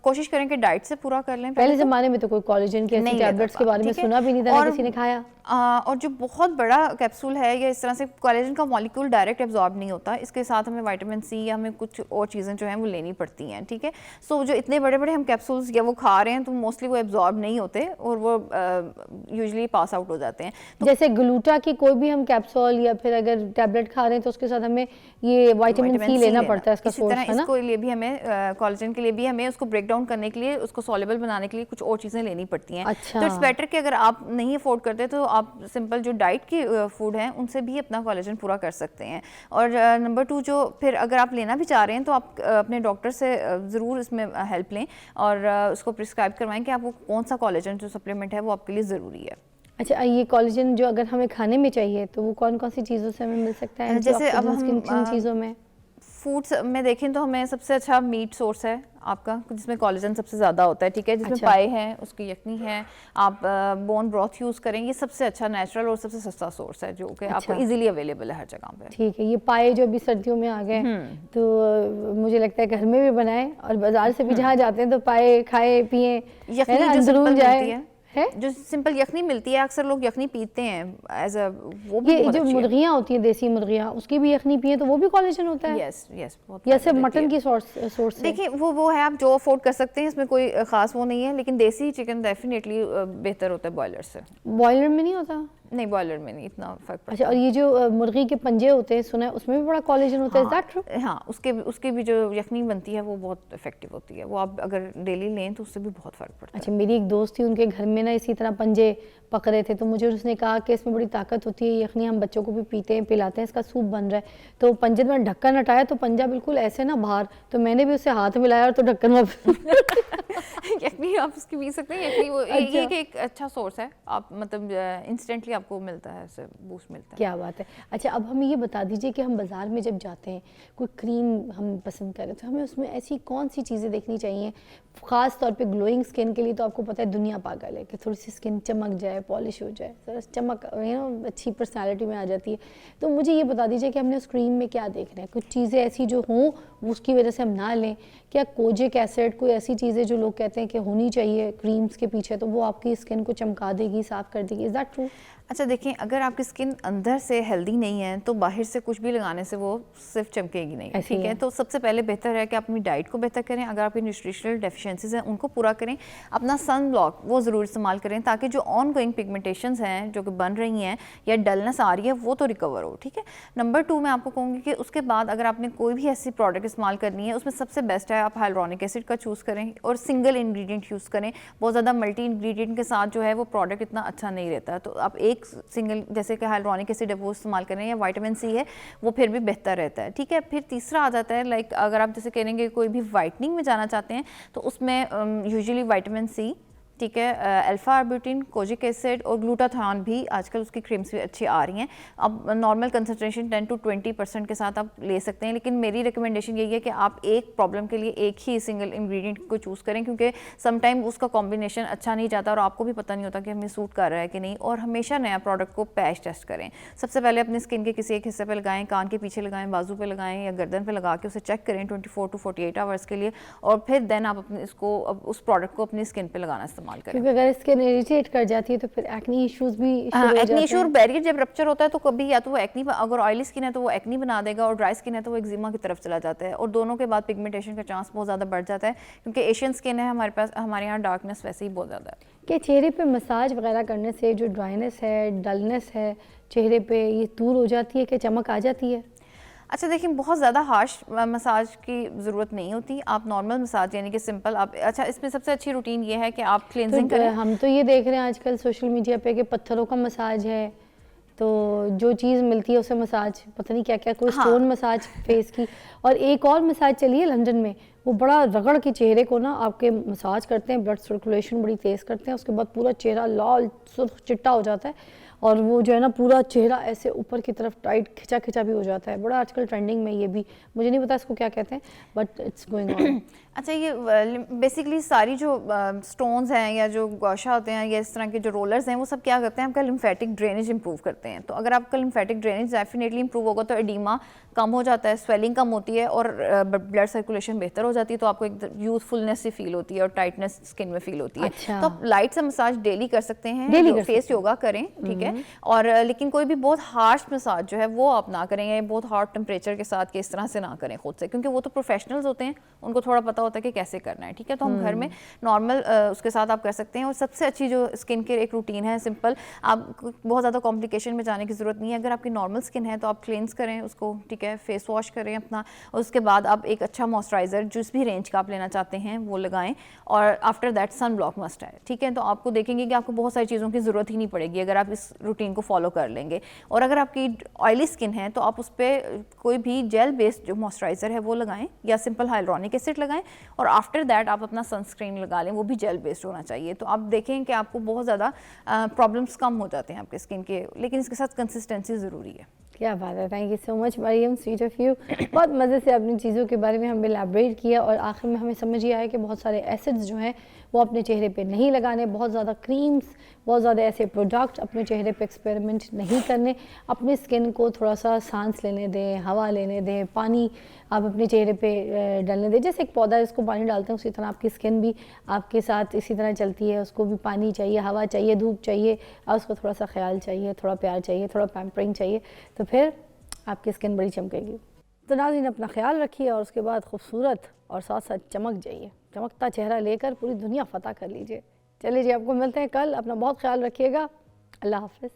कोशिश करें कि डाइट से पूरा कर लें। पहले ज़माने में तो कोई कोलेजन की ऐसी नहीं टैबलेट्स के बारे में ठीक है। सुना भी नहीं था, ना और किसी ने खाया। और जो बहुत बड़ा कैप्सूल है या इस तरह से कोलेजन का मॉलिक्यूल डायरेक्ट एब्जॉर्ब नहीं होता, इसके साथ हमें विटामिन सी या हमें कुछ और चीज़ें जो हैं वो लेनी पड़ती हैं, ठीक है। सो जो इतने बड़े बड़े हम कैप्सूल्स या वो खा रहे हैं, तो मोस्टली वो एब्जॉर्ब नहीं होते और वो यूजुअली पास आउट हो जाते हैं। तो जैसे ग्लूटा की कोई भी हम कैप्सूल या फिर अगर टैबलेट खा रहे हैं, तो उसके साथ हमें ये विटामिन सी लेना पड़ता है, इसका इसी सोर्स तरह है ना। इसको लिए भी हमें कोलेजन के लिए भी हमें उसको ब्रेक डाउन करने के लिए, उसको सॉल्युबल बनाने के लिए कुछ और चीज़ें लेनी पड़ती हैं। अच्छा। तो इट्स बेटर कि अगर आप नहीं अफोर्ड करते तो आप सिंपल जो डाइट की फूड हैं उनसे भी अपना कोलेजन पूरा कर सकते हैं। और नंबर 2 जो फिर अगर आप लेना भी चाह रहे हैं, तो आप अपने डॉक्टर से ज़रूर इसमें हेल्प लें और उसको प्रिस्क्राइब करवाएं कि आपको कौन सा कोलेजन जो सप्लीमेंट है वो आपके लिए ज़रूरी है। अच्छा, ये कोलेजन जो अगर हमें खाने में चाहिए, तो वो कौन कौन सी चीज़ों से हमें मिल सकता है? जैसे अब हम किन चीज़ों में? फूड्स में देखें तो हमें सबसे अच्छा मीट सोर्स है आपका, जिसमें कोलेजन सबसे ज़्यादा होता है, ठीक है। जिसमें अच्छा। पाए हैं, उसकी यखनी है, आप बोन ब्रॉथ यूज़ करें, ये सबसे अच्छा नेचुरल और सबसे सस्ता सोर्स है जो कि आपको अच्छा। इजीली अवेलेबल है हर जगह पे। ठीक है, ये पाए जो अभी सर्दियों में आ गए, तो मुझे लगता है घर में भी बनाएं और बाजार से भी जहाँ जाते हैं तो पाए खाए पिए, यखनी जो अंदरून सिंपल जाए मिलती है, जो सिंपल यखनी मिलती है, अक्सर लोग यखनी पीते हैं एज अ, वो भी ये बहुत जो अच्छी है। मुर्गियाँ होती हैं, देसी मुर्गियाँ, उसकी भी यखनी पिए तो वो भी कोलेजन होता है? यस यस, बहुत या फायदा सिर्फ देती मटन है। की सोर्स से? देखिए वो है, आप जो अफोर्ड कर सकते हैं, इसमें कोई खास वो नहीं है, लेकिन देसी चिकन डेफिनेटली बेहतर होता है बॉयलर से। बॉयलर में नहीं होता? नहीं, बॉयलर में नहीं इतना फर्क पड़ता। अच्छा, और ये जो मुर्गी के पंजे होते हैं, सुना है उसमें भी बड़ा कोलेजन होता है, इज दैट ट्रू? हाँ, उसके भी जो यखनी बनती है वो बहुत इफेक्टिव होती है, वो आप अगर डेली लें तो उससे भी बहुत फ़र्क पड़ता है। अच्छा, मेरी एक दोस्त थी, उनके घर में ना इसी तरह पंजे पक रहे थे, तो मुझे उसने कहा कि इसमें बड़ी ताकत होती है, यखनी हम बच्चों को भी पीते हैं, पिलाते हैं, इसका सूप बन रहा है। तो पंजे में ढक्कन हटाया तो पंजा बिल्कुल ऐसे ना बाहर, तो मैंने भी उससे हाथ मिलाया और तो ढक्कन यखनी आप उसकी पी सकते हैं। यखनी वो अच्छा। ये एक अच्छा सोर्स है, आप मतलब इंस्टेंटली आपको मिलता है, उससे बूस्ट मिलता है। क्या बात है। अच्छा, अब हमें ये बता दीजिए कि हम बाज़ार में जब जाते हैं, कोई क्रीम हम पसंद करें, तो हमें उसमें ऐसी कौन सी चीज़ें देखनी चाहिए, ख़ास तौर पे ग्लोइंग स्किन के लिए? तो आपको पता है दुनिया पागल है कि थोड़ी सी स्किन चमक जाए, पॉलिश हो जाए, जरा चमक अच्छी पर्सनालिटी में आ जाती है। तो मुझे ये बता दीजिए कि हमने उस क्रीम में क्या देखना है? कुछ चीज़ें ऐसी जो हों उसकी वजह से हम ना लें, क्या कोजिक एसिड, कोई ऐसी चीज़ें जो लोग कहते हैं कि होनी चाहिए क्रीम्स के पीछे, तो वो आपकी स्किन को चमका देगी, साफ़ कर देगी, इज़ दैट ट्रू? अच्छा देखिए, अगर आपकी स्किन अंदर से हेल्दी नहीं है तो बाहर से कुछ भी लगाने से वो सिर्फ चमकेगी नहीं, ऐसे ठीक ही है। है। तो सबसे पहले बेहतर है कि आप अपनी डाइट को बेहतर करें, अगर आपकी न्यूट्रिशनल डेफिशिएंसीज हैं उनको पूरा करें, अपना सन ब्लॉक वो ज़रूर इस्तेमाल करें, ताकि जो ऑन गोइंग पिगमेंटेशंस हैं जो कि बन रही हैं या डलनेस आ रही है वो तो रिकवर हो, ठीक है। नंबर 2 मैं आपको कहूँगी कि उसके बाद अगर आपने कोई भी ऐसी प्रोडक्ट इस्तेमाल करनी है, उसमें सबसे बेस्ट है आप हाइलुरोनिक एसिड का चूज़ करें और सिंगल इंग्रेडिएंट यूज़ करें। बहुत ज़्यादा मल्टी इंग्रेडिएंट के साथ जो है वो प्रोडक्ट इतना अच्छा नहीं रहता, तो आप एक सिंगल जैसे कि हाइलुरोनिक एसिड है वो इस्तेमाल करें, या विटामिन सी है वो फिर भी बेहतर रहता है, ठीक है। फिर तीसरा आ जाता है, लाइक अगर आप जैसे कहेंगे कोई भी वाइटनिंग में जाना चाहते हैं तो उसमें यूजुअली विटामिन सी ठीक है, अल्फा आर्बुटिन, कोजिक एसिड और ग्लूटाथान भी आजकल उसकी क्रीम्स भी अच्छी आ रही हैं। अब नॉर्मल कंसंट्रेशन 10 to 20% के साथ आप ले सकते हैं, लेकिन मेरी रिकमेंडेशन यही है कि आप एक प्रॉब्लम के लिए एक ही सिंगल इंग्रेडिएंट को चूज़ करें, क्योंकि समटाइम उसका कॉम्बिनेशन अच्छा नहीं जाता और आपको भी पता नहीं होता कि हमें सूट कर रहा है कि नहीं। और हमेशा नया प्रोडक्ट को पैच टेस्ट करें। सबसे पहले अपनी स्किन के किसी एक हिस्से पर लगाएं, कान के पीछे लगाएं, बाजू पे लगाएं या गर्दन पे लगा के उसे चेक करें 24 to 48 आवर्स के लिए, और फिर देन आप अपने इसको उस प्रोडक्ट को अपनी स्किन पे लगाना इस्तेमाल करें। क्योंकि अगर स्किन इरिटेट कर जाती है तो फिर एक्नी इश्यूज भी शुरू हो जाते एक्नी इशू और हैं। बैरियर जब रप्चर होता है तो कभी या तो वो एक्नी, अगर ऑयली स्किन है तो वो एक्नी बना देगा, और ड्राई स्किन है तो वो एक्जिमा की तरफ चला जाता है, और दोनों के बाद पिगमेंटेशन का चांस बहुत ज़्यादा बढ़ जाता है, क्योंकि एशियन स्किन है हमारे पास, हमारे यहाँ डार्कनेस वैसे ही बहुत ज़्यादा है। कि चेहरे पे मसाज वगैरह करने से जो ड्राइनेस है, डलनेस है चेहरे पे, ये दूर हो जाती है कि चमक आ जाती है? अच्छा देखिए, बहुत ज़्यादा हार्श मसाज की ज़रूरत नहीं होती, आप नॉर्मल मसाज यानी कि सिंपल आप, अच्छा इसमें सबसे अच्छी रूटीन ये है कि आप क्लिनजिंग तो करें। हम तो ये देख रहे हैं आजकल सोशल मीडिया पे कि पत्थरों का मसाज है, तो जो चीज़ मिलती है उसे मसाज, पता नहीं क्या क्या, कोई हाँ। स्टोन मसाज फेस की, और एक और मसाज चली है लंदन में, वो बड़ा रगड़ के चेहरे को ना आपके मसाज करते हैं, ब्लड सर्कुलेशन बड़ी तेज़ करते हैं, उसके बाद पूरा चेहरा लाल सुर्ख चिट्टा हो जाता है, और वो जो है ना पूरा चेहरा ऐसे ऊपर की तरफ टाइट खिंचा खिंचा भी हो जाता है। बड़ा आजकल ट्रेंडिंग में ये भी, मुझे नहीं पता इसको क्या कहते हैं, बट इट्स गोइंग ऑन। अच्छा, ये बेसिकली सारी जो स्टोन्स हैं या जो गौशा होते हैं या इस तरह के जो रोलर्स हैं, वो सब क्या करते हैं, आपका लिम्फेटिक ड्रेनेज इंप्रूव करते हैं। तो अगर आपका लिम्फेटिक ड्रेनेज डेफिनेटली इंप्रूव होगा तो एडिमा कम हो जाता है, स्वेलिंग कम होती है, और ब्लड सर्कुलेशन बेहतर हो जाती है, तो आपको एक यूथफुलनेस सी फील होती है और टाइटनेस स्किन में फील होती है। अच्छा। तो आप लाइट सा मसाज डेली कर सकते हैं, डेली कर फेस योगा करें, ठीक है, और लेकिन कोई भी बहुत हार्श मसाज जो है वो आप ना करें, या बहुत हार्ड टेम्परेचर के साथ कि इस तरह से ना करें खुद से, क्योंकि वो तो प्रोफेशनल्स होते हैं, उनको थोड़ा पता होता है कि कैसे करना है, ठीक है। तो हम घर में नॉर्मल उसके साथ आप कर सकते हैं। और सबसे अच्छी जो स्किन केयर एक रूटीन है सिंपल, आप बहुत ज़्यादा कॉम्प्लिकेशन में जाने की ज़रूरत नहीं है। अगर आपकी नॉर्मल स्किन है तो आप क्लेंस करें उसको, ठीक है, फेस वॉश करें अपना, और उसके बाद आप एक अच्छा मॉइस्चराइज़र जिस भी रेंज का आप लेना चाहते हैं वो लगाएं, और after that sun block must है, ठीक है। तो आपको देखेंगे कि आपको बहुत सारी चीज़ों की ज़रूरत ही नहीं पड़ेगी अगर आप इस रूटीन को फॉलो कर लेंगे। और अगर आपकी ऑयली स्किन है तो आप उस पर कोई भी जेल बेस्ड जो मॉइस्चराइज़र है वो लगाएं, या सिंपल हाइलुरोनिक एसिड लगाएं, और आफ्टर दैट आप अपना सनस्क्रीन लगा लें, वो भी जेल बेस्ड होना चाहिए। तो आप देखें कि आपको बहुत ज़्यादा प्रॉब्लम्स कम हो जाते हैं आपके स्किन के, लेकिन इसके साथ कंसिस्टेंसी ज़रूरी है। क्या बात है, thank you so much Mariam, sweet of you. बहुत मज़े से अपनी चीज़ों के बारे में हमें एलैबोरेट किया, और आखिर में हमें समझ ये आया कि बहुत सारे एसिड्स जो हैं वो अपने चेहरे पे नहीं लगाने, बहुत ज़्यादा क्रीम्स, बहुत ज़्यादा ऐसे प्रोडक्ट अपने चेहरे पे एक्सपेरिमेंट नहीं करने, अपनी स्किन को थोड़ा सा सांस लेने दें, हवा लेने दें, पानी आप अपने चेहरे पे डालने दें। जैसे एक पौधा है उसको पानी डालते हैं, उसी तरह आपकी स्किन भी आपके साथ इसी तरह चलती है, उसको भी पानी चाहिए, हवा चाहिए, धूप चाहिए, और उसको थोड़ा सा ख्याल चाहिए, थोड़ा प्यार चाहिए, थोड़ा पैम्परिंग चाहिए, तो फिर आपकी स्किन बड़ी चमकेगी। तो नाज़रीन, अपना ख्याल रखिए और उसके बाद खूबसूरत और साथ साथ चमक जाइए, चमकता चेहरा लेकर पूरी दुनिया फतह कर लीजिए। चलिए जी, आपको मिलते हैं कल, अपना बहुत ख्याल रखिएगा, अल्लाह हाफ़िज़।